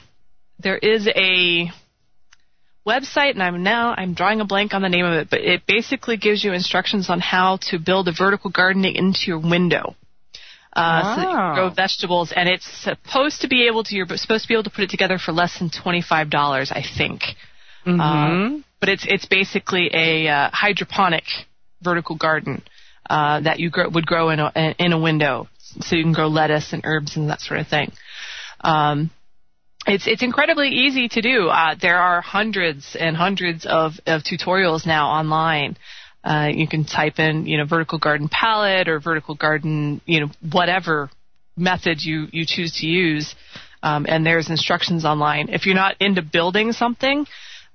website, and I'm drawing a blank on the name of it, but it basically gives you instructions on how to build a vertical garden into your window. So that you can grow vegetables, and you're supposed to be able to put it together for less than $25, I think. But it's basically a hydroponic vertical garden that you would grow in a window, so you can grow lettuce and herbs and that sort of thing. It's incredibly easy to do. There are hundreds and hundreds of tutorials now online. You can type in, vertical garden palette or vertical garden, whatever method you choose to use, and there's instructions online. If you're not into building something,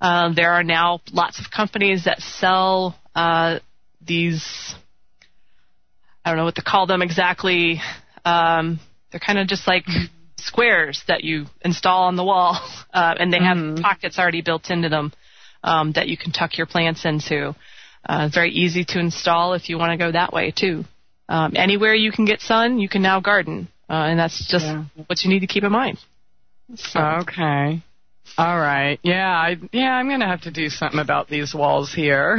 there are now lots of companies that sell these, I don't know what to call them exactly. They're kind of just like squares that you install on the wall, and they have pockets already built into them that you can tuck your plants into. Very easy to install if you want to go that way, too. Anywhere you can get sun, you can now garden, and that's just what you need to keep in mind. So. Okay. All right. I'm going to have to do something about these walls here.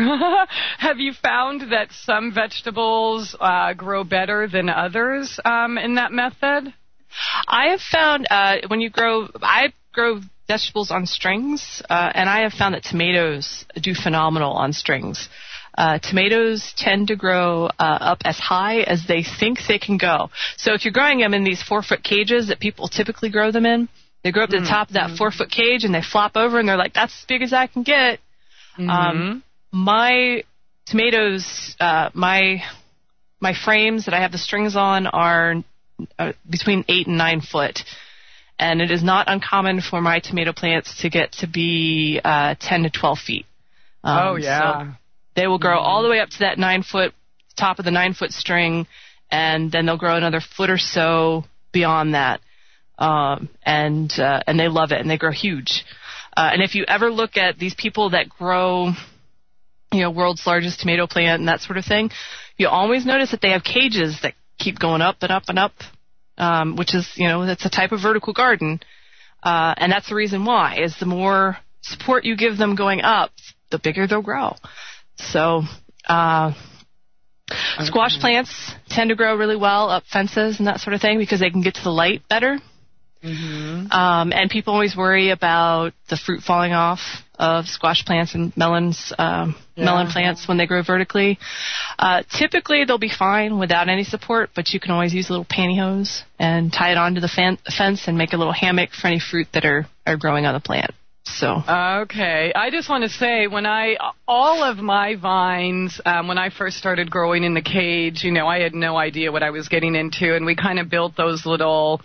Have you found that some vegetables grow better than others in that method? I have found I grow vegetables on strings, and I have found that tomatoes do phenomenal on strings. Tomatoes tend to grow up as high as they think they can go. So if you're growing them in these 4-foot cages that people typically grow them in, they grow up to the top of that 4-foot cage and they flop over and they're like, that's as big as I can get. My tomatoes, my frames that I have the strings on are between 8 and 9 foot. And it is not uncommon for my tomato plants to get to be 10 to 12 feet. So they will grow all the way up to that 9-foot, top of the 9-foot string, and then they'll grow another foot or so beyond that. And they love it, and they grow huge. And if you ever look at these people that grow, world's largest tomato plant and that sort of thing, you always notice that they have cages that keep going up and up and up, which is, that's a type of vertical garden. And that's the reason why, is the more support you give them going up, the bigger they'll grow. So, squash plants tend to grow really well up fences and that sort of thing because they can get to the light better. And people always worry about the fruit falling off of squash plants and melon plants when they grow vertically. Typically, they'll be fine without any support, but you can always use a little pantyhose and tie it onto the fence and make a little hammock for any fruit that are growing on the plant. So. Okay. I just want to say, all of my vines, when I first started growing in the cage, I had no idea what I was getting into, and we kind of built those little,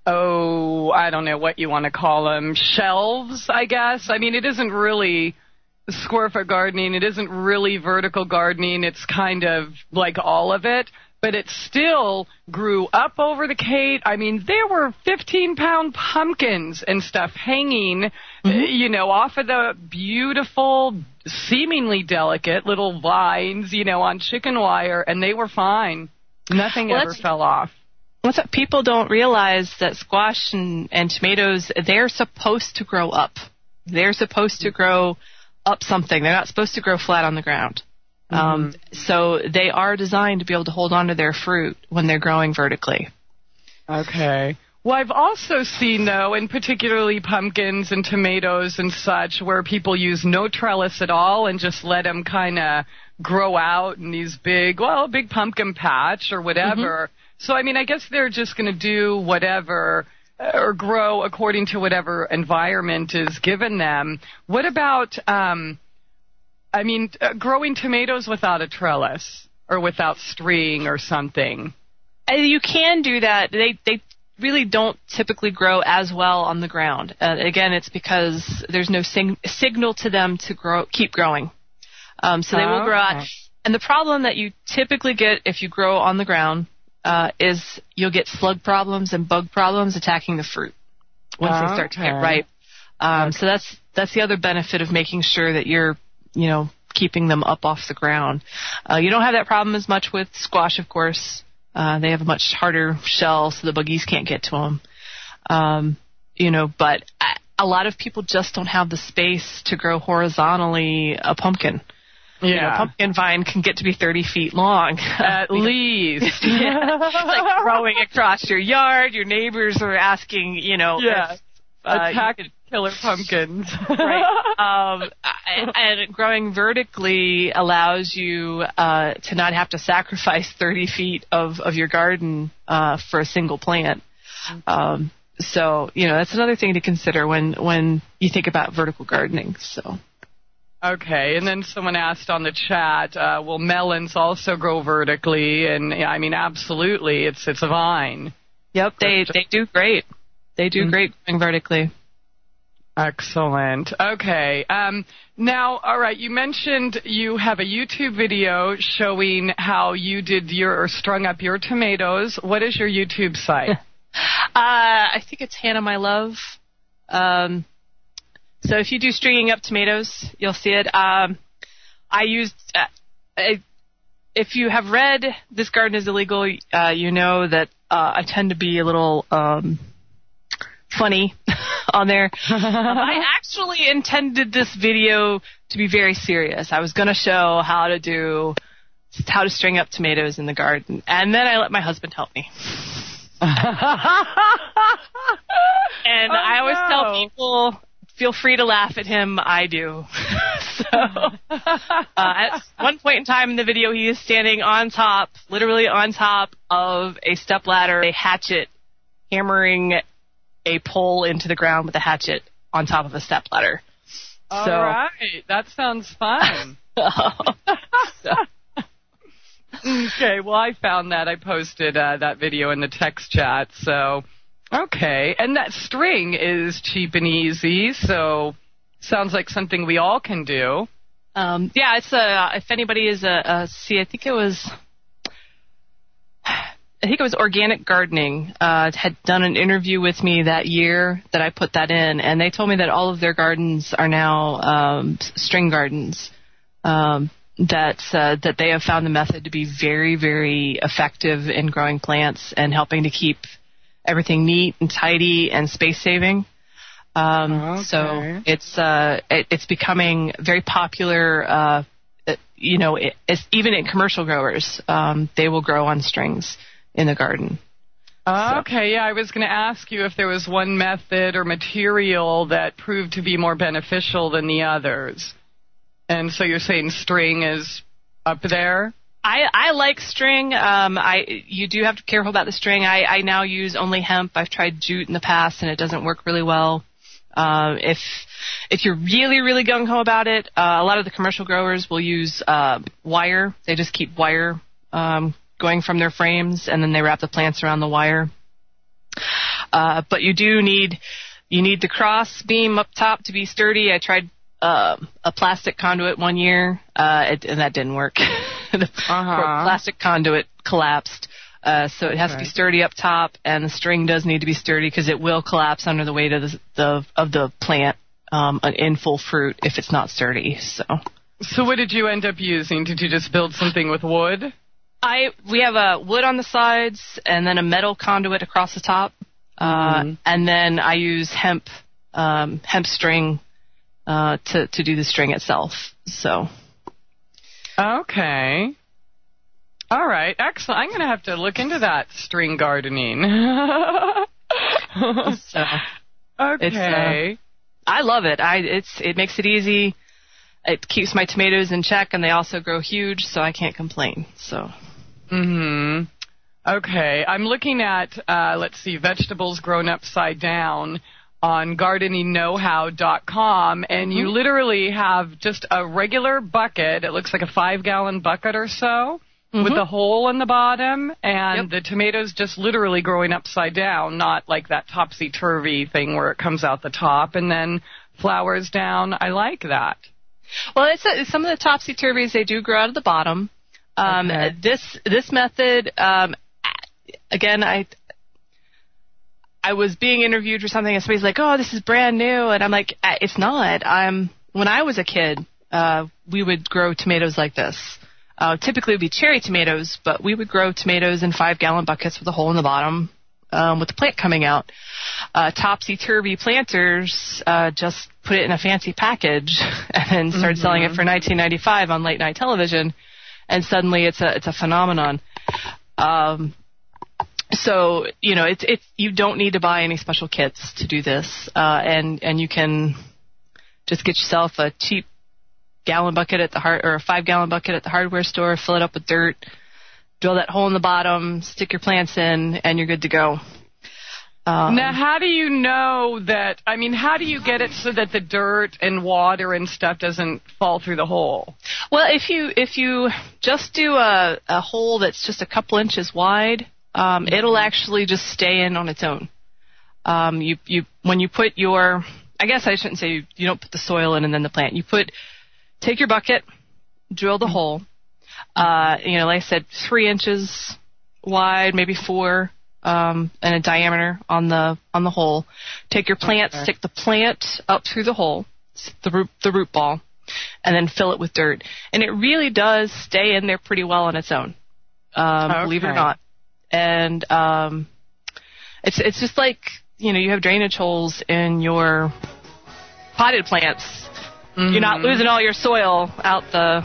I don't know what you want to call them, shelves, I guess. I mean, it isn't really square foot gardening. It isn't really vertical gardening. It's kind of like all of it. But it still grew up over the cage. I mean, there were 15-pound pumpkins and stuff hanging, off of the beautiful, seemingly delicate little vines, on chicken wire, and they were fine. Nothing ever fell off. What's up? People don't realize that squash and tomatoes, they're supposed to grow up. They're supposed to grow up something. They're not supposed to grow flat on the ground. So they are designed to be able to hold on to their fruit when they're growing vertically. Okay. Well, I've also seen, though, in particularly pumpkins and tomatoes and such, where people use no trellis at all and just let them kind of grow out in these big pumpkin patch or whatever. So, I mean, I guess they're just going to do whatever or grow according to whatever environment is given them. What about... growing tomatoes without a trellis or without string or something. You can do that. They really don't typically grow as well on the ground. Again, it's because there's no signal to them to keep growing. So they will grow out. And the problem that you typically get if you grow on the ground is you'll get slug problems and bug problems attacking the fruit once they start to get ripe. So that's the other benefit of making sure that you're, keeping them up off the ground. You don't have that problem as much with squash, of course. They have a much harder shell, so the buggies can't get to them. But a lot of people just don't have the space to grow horizontally a pumpkin. Yeah. Pumpkin vine can get to be 30 feet long. At least. It's like growing across your yard. Your neighbors are asking, attack killer pumpkins. Right. And growing vertically allows you to not have to sacrifice 30 feet of your garden for a single plant. So, that's another thing to consider when you think about vertical gardening. So. Okay, and then someone asked on the chat, will melons also grow vertically? And absolutely, it's a vine. Yep, they do great. They do great growing vertically. Excellent. Okay. Now, all right, you mentioned you have a YouTube video showing how you did strung up your tomatoes. What is your YouTube site? I think it's Hannah My Love. So if you do stringing up tomatoes, you'll see it. I used, if you have read This Garden is Illegal, you know that I tend to be a little funny on there. I actually intended this video to be very serious. I was going to show how to string up tomatoes in the garden, and then I let my husband help me. And I always tell people, feel free to laugh at him. I do. So at one point in time in the video, he is standing literally on top of a stepladder, a hatchet, hammering a pole into the ground with a hatchet on top of a stepladder. All right. That sounds fun. Okay, well, I found that. I posted that video in the text chat. So, okay. And that string is cheap and easy, so sounds like something we all can do. Yeah, it's if anybody is I think it was Organic Gardening had done an interview with me that year that I put that in, and they told me that all of their gardens are now string gardens. That they have found the method to be very, very effective in growing plants and helping to keep everything neat and tidy and space saving. So it's becoming very popular. Even in commercial growers, they will grow on strings in the garden. Okay, yeah, I was going to ask you if there was one method or material that proved to be more beneficial than the others. And so you're saying string is up there? I like string. You do have to be careful about the string. I now use only hemp. I've tried jute in the past, and it doesn't work really well. If you're really, really gung-ho about it, a lot of the commercial growers will use wire. They just keep wire going from their frames, and then they wrap the plants around the wire. But you need the cross beam up top to be sturdy. I tried a plastic conduit one year, and that didn't work. The plastic conduit collapsed. So it has to be sturdy up top, and the string does need to be sturdy because it will collapse under the weight of the plant in full fruit if it's not sturdy. So what did you end up using? Did you just build something with wood? We have a wood on the sides and then a metal conduit across the top, and then I use hemp string to do the string itself. So. Okay. All right. Excellent. I'm going to have to look into that string gardening. Okay. I love it. It makes it easy. It keeps my tomatoes in check, and they also grow huge, so I can't complain. So. Okay. I'm looking at, vegetables grown upside down on gardeningknowhow.com, and you literally have just a regular bucket. It looks like a 5-gallon bucket or so, with the hole in the bottom, and the tomatoes just literally growing upside down, not like that topsy-turvy thing where it comes out the top and then flowers down. I like that. Well, some of the topsy-turvies, they do grow out of the bottom. This method, again, I was being interviewed for something, and somebody's like, "Oh, this is brand new," and I'm like, "It's not." When I was a kid, we would grow tomatoes like this. Typically, it would be cherry tomatoes, but we would grow tomatoes in 5-gallon buckets with a hole in the bottom, with the plant coming out. Topsy-turvy planters just put it in a fancy package and then started selling it for $19.95 on late night television, and suddenly it's a phenomenon. So, you don't need to buy any special kits to do this, and you can just get yourself a cheap gallon bucket or a 5-gallon bucket at the hardware store, fill it up with dirt, drill that hole in the bottom, stick your plants in, and you're good to go. Now, how do you know that? I mean, how do you get it so that the dirt and water and stuff doesn't fall through the hole? Well, if you just do a hole that's just a couple inches wide, it'll actually just stay in on its own. When you put your, I guess I shouldn't say you don't put the soil in and then the plant. Take your bucket, drill the hole. Like I said, 3 inches wide, maybe 4, and a diameter on the hole. Take your plant, stick the plant up through the hole, the root ball, and then fill it with dirt. And it really does stay in there pretty well on its own, believe it or not. And it's just like, you have drainage holes in your potted plants. You're not losing all your soil out the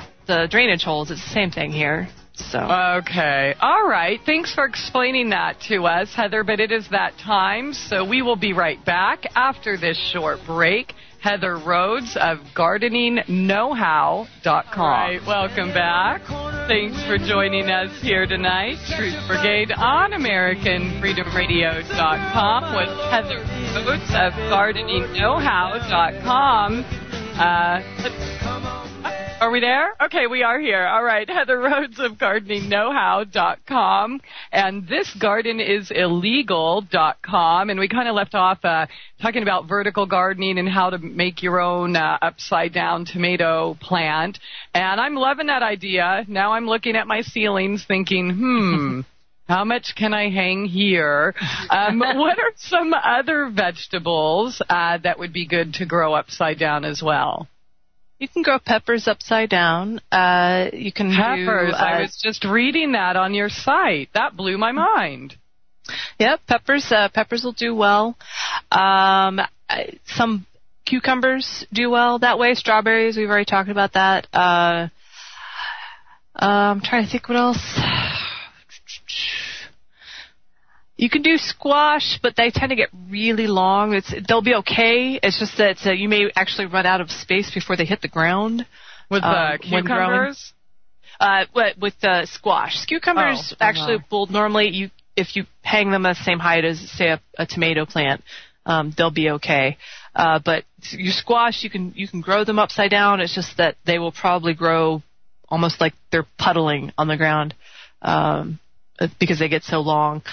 drainage holes. It's the same thing here. So. Okay. All right. Thanks for explaining that to us, Heather, but it is that time, so we will be right back after this short break. Heather Rhoades of GardeningKnowHow.com. All right, welcome back. Thanks for joining us here tonight. Truth Brigade on AmericanFreedomRadio.com with Heather Rhoades of GardeningKnowHow.com. Are we there? Okay, we are here. All right, Heather Rhoades of GardeningKnowHow.com, and thisgardenIsillegal.com, and we kind of left off talking about vertical gardening and how to make your own upside-down tomato plant, and I'm loving that idea. Now I'm looking at my ceilings thinking, how much can I hang here? What are some other vegetables that would be good to grow upside down as well? You can grow peppers upside down. You can peppers. Do, I was just reading that on your site. That blew my mind. Yep, peppers will do well. Some cucumbers do well that way. Strawberries, we've already talked about that. I'm trying to think what else. You can do squash, but they tend to get really long. They'll be okay. It's just that you may actually run out of space before they hit the ground. With the cucumbers? With the squash. Cucumbers actually will normally, if you hang them the same height as, say, a tomato plant, they'll be okay. But your squash, you can grow them upside down. It's just that they will probably grow almost like they're puddling on the ground because they get so long.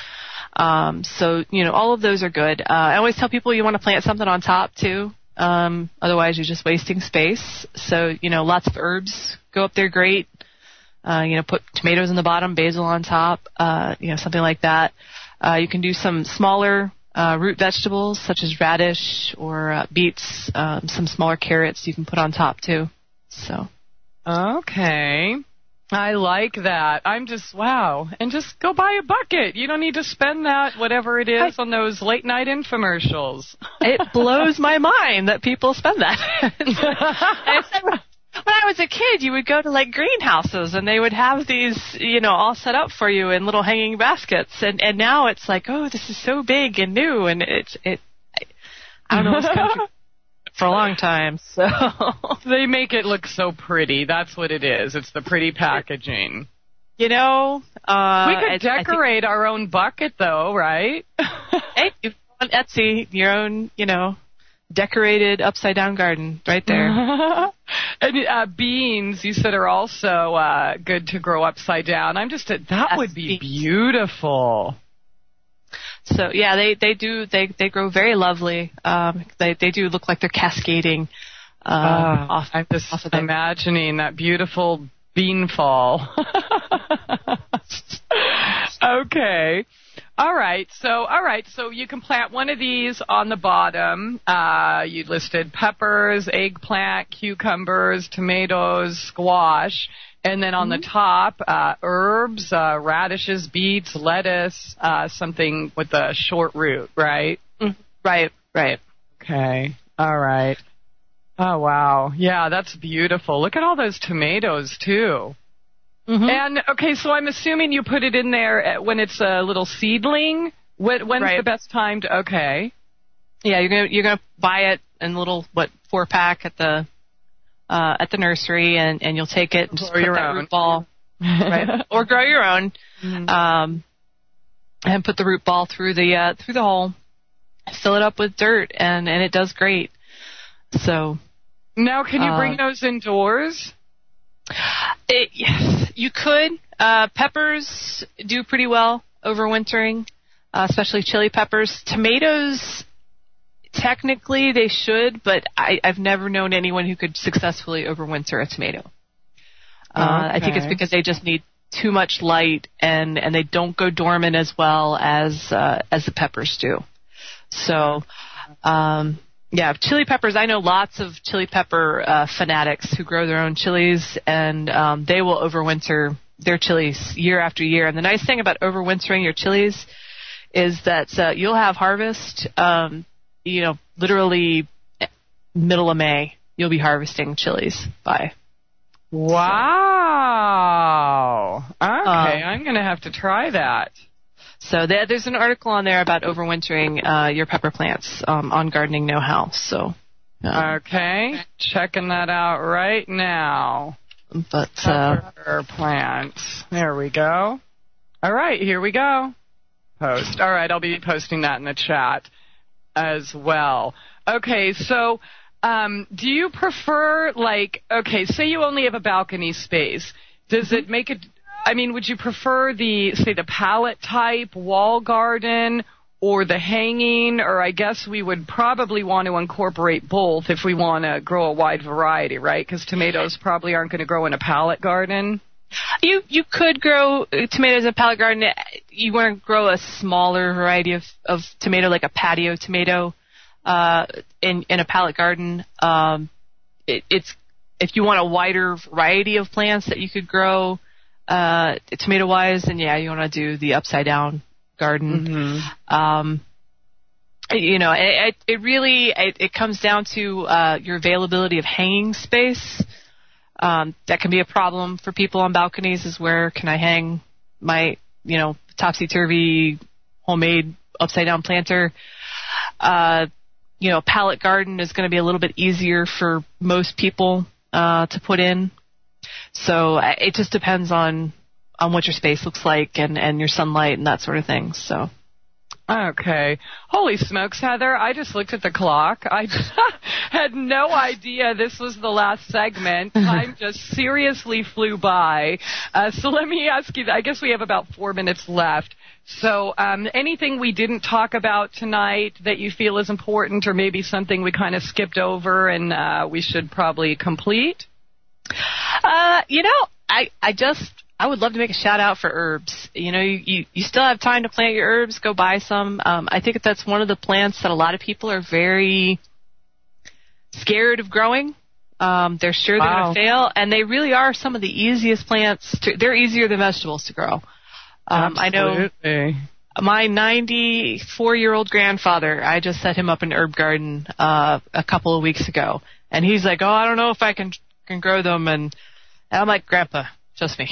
So, all of those are good. I always tell people you want to plant something on top, too. Otherwise, you're just wasting space. So, lots of herbs go up there great. Put tomatoes in the bottom, basil on top, something like that. You can do some smaller root vegetables, such as radish or beets, some smaller carrots you can put on top, too. So. Okay. I like that. I'm just, wow. And just go buy a bucket. You don't need to spend that, whatever it is, on those late night infomercials. It blows my mind that people spend that. When I was a kid, you would go to like greenhouses and they would have these, all set up for you in little hanging baskets. And now it's like, oh, this is so big and new. And I don't know what's country. For a long time, so they make it look so pretty. That's what it is. It's the pretty packaging. We could decorate our own bucket, though, right? Hey, on Etsy, your own, decorated upside-down garden right there. And beans, you said, are also good to grow upside down. That would be beautiful. So yeah, they grow very lovely. They do look like they're cascading off. I'm just imagining that beautiful bean fall. Okay. All right. So you can plant one of these on the bottom. You listed peppers, eggplant, cucumbers, tomatoes, squash. And then on the top, herbs, radishes, beets, lettuce, something with a short root, right? Right. Okay. All right. Oh, wow. Yeah, that's beautiful. Look at all those tomatoes, too. Mm-hmm. And, okay, so I'm assuming you put it in there when it's a little seedling. When's the best time to, okay. Yeah, you're gonna buy it in a little, 4-pack at the nursery, and you'll take it and just put that root ball, right? Or grow your own, and put the root ball through the hole, fill it up with dirt, and it does great. So now, can you bring those indoors? You could. Peppers do pretty well overwintering, especially chili peppers. Tomatoes, technically they should, but I've never known anyone who could successfully overwinter a tomato. I think it's because they just need too much light, and they don't go dormant as well as the peppers do. So, yeah, chili peppers, I know lots of chili pepper fanatics who grow their own chilies, and they will overwinter their chilies year after year. And the nice thing about overwintering your chilies is that you'll have harvest, literally middle of May, you'll be harvesting chilies by. Wow. Okay, I'm going to have to try that. So there's an article on there about overwintering your pepper plants on Gardening Know-How. So, okay, checking that out right now. But pepper plants. There we go. All right, here we go. Post. All right, I'll be posting that in the chat as well. Okay, so do you prefer, say you only have a balcony space. Does it make it, would you prefer the pallet type wall garden or the hanging? Or I guess we would probably want to incorporate both if we want to grow a wide variety, right? Because tomatoes probably aren't going to grow in a pallet garden. You could grow tomatoes in a pallet garden. You want to grow a smaller variety of tomato, like a patio tomato, in a pallet garden. It's if you want a wider variety of plants that you could grow tomato-wise, then yeah, you want to do the upside-down garden. Mm-hmm. It comes down to your availability of hanging space. That can be a problem for people on balconies, is where can I hang my, topsy-turvy homemade upside-down planter. Pallet garden is going to be a little bit easier for most people to put in. So it just depends on what your space looks like and your sunlight and that sort of thing. So. Okay. Holy smokes, Heather. I just looked at the clock. I had no idea this was the last segment. Time just seriously flew by. So let me ask you, I guess we have about 4 minutes left. So anything we didn't talk about tonight that you feel is important, or maybe something we kind of skipped over and we should probably complete? I would love to make a shout out for herbs. You still have time to plant your herbs. Go buy some. I think that's one of the plants that a lot of people are very scared of growing. They're sure they're going to fail, and they really are some of the easiest plants. They're easier than vegetables to grow. I know my 94-year-old grandfather, I just set him up an herb garden a couple of weeks ago, and he's like, I don't know if I can grow them, and I'm like, Grandpa, trust me.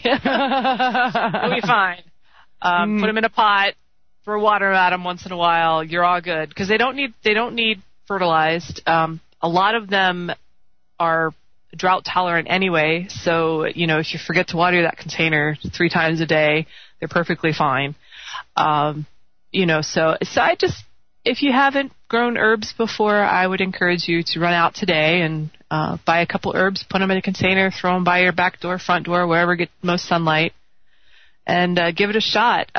You'll be fine. Put them in a pot, throw water at them once in a while. You're all good, because they don't need fertilized. A lot of them are drought tolerant anyway. So if you forget to water that container 3 times a day, they're perfectly fine. So I just, if you haven't grown herbs before, I would encourage you to run out today and buy a couple herbs, put them in a container, throw them by your back door, front door, wherever get most sunlight, and give it a shot.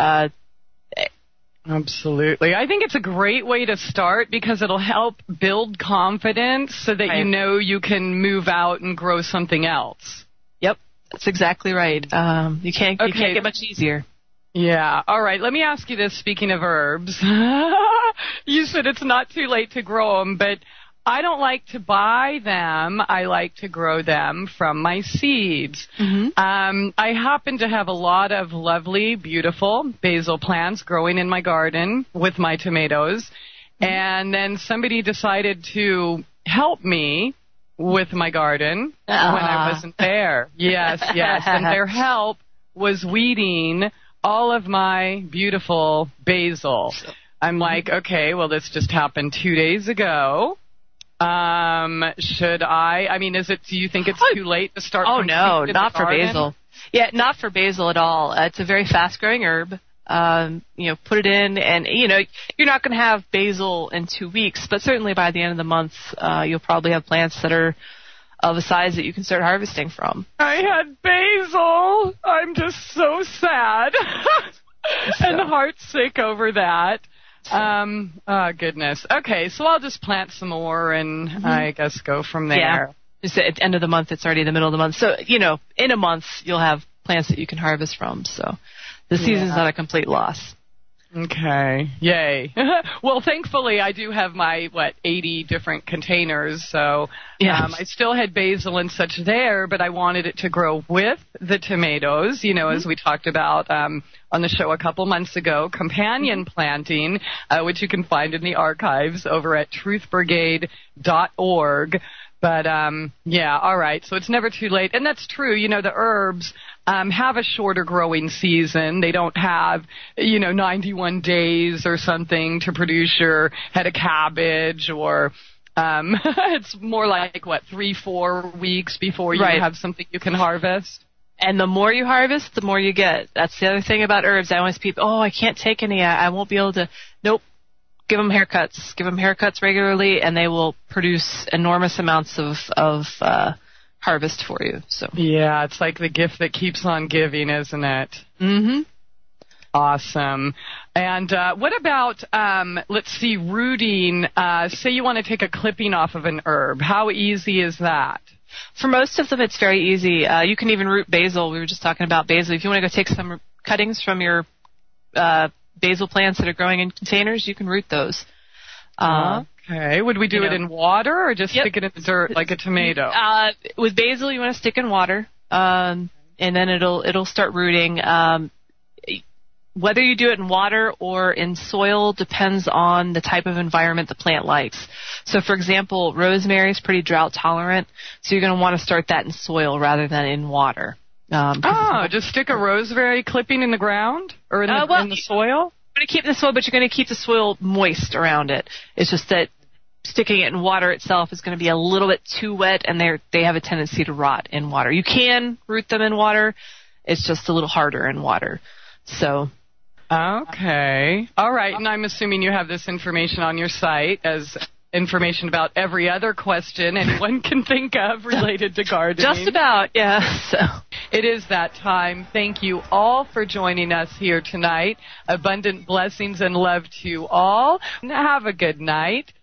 Absolutely. I think it's a great way to start because it'll help build confidence so that you know you can move out and grow something else. Yep, that's exactly right. You can't get much easier. Yeah. All right. Let me ask you this. Speaking of herbs, you said it's not too late to grow them, but I don't like to buy them. I like to grow them from my seeds. Mm-hmm. I happen to have a lot of lovely, beautiful basil plants growing in my garden with my tomatoes. Mm-hmm. And then somebody decided to help me with my garden when I wasn't there. Yes. And their help was weeding all of my beautiful basil. I'm like, okay, well, this just happened 2 days ago. Should I mean, do you think it's too late to start? Oh, no, not for basil. Yeah, not for basil at all. It's a very fast-growing herb. Put it in, and, you're not going to have basil in 2 weeks, but certainly by the end of the month, you'll probably have plants that are of a size that you can start harvesting from. I had basil. I'm just so sad and heartsick over that. Oh, goodness. Okay, so I'll just plant some more and I guess go from there. Yeah. Just at the end of the month, it's already the middle of the month. So, in a month, you'll have plants that you can harvest from. So the season's not a complete loss. Okay. Yay. Well, thankfully, I do have my, 80 different containers. So I still had basil and such there, but I wanted it to grow with the tomatoes, as we talked about on the show a couple months ago, companion planting, which you can find in the archives over at TruthBrigade.org. But, all right, so it's never too late. And that's true. The herbs have a shorter growing season. They don't have, 91 days or something to produce your head of cabbage or it's more like, 3-4 weeks before you have something you can harvest. And the more you harvest, the more you get. That's the other thing about herbs. I always people, I can't take any. I won't be able to. Nope. Give them haircuts. Give them haircuts regularly, and they will produce enormous amounts of harvest for you. So yeah, it's like the gift that keeps on giving, isn't it? Mm-hmm. Awesome. And what about, rooting? Say you want to take a clipping off of an herb. How easy is that? For most of them, it's very easy. You can even root basil. We were just talking about basil. If you want to go take some cuttings from your basil plants that are growing in containers, you can root those. Okay. Would we do it in water or just stick it in the dirt like a tomato? With basil, you want to stick in water, and then it'll start rooting. Whether you do it in water or in soil depends on the type of environment the plant likes. So, for example, rosemary is pretty drought tolerant, so you're going to want to start that in soil rather than in water. Just stick a rosemary clipping in the ground or in the soil? You're going to keep it in the soil, but you're going to keep the soil moist around it. It's just that sticking it in water itself is going to be a little bit too wet, and they have a tendency to rot in water. You can root them in water. It's just a little harder in water. So... Okay. All right. And I'm assuming you have this information on your site as information about every other question anyone can think of related to gardening. Just about, yeah. So it is that time. Thank you all for joining us here tonight. Abundant blessings and love to all. Have a good night.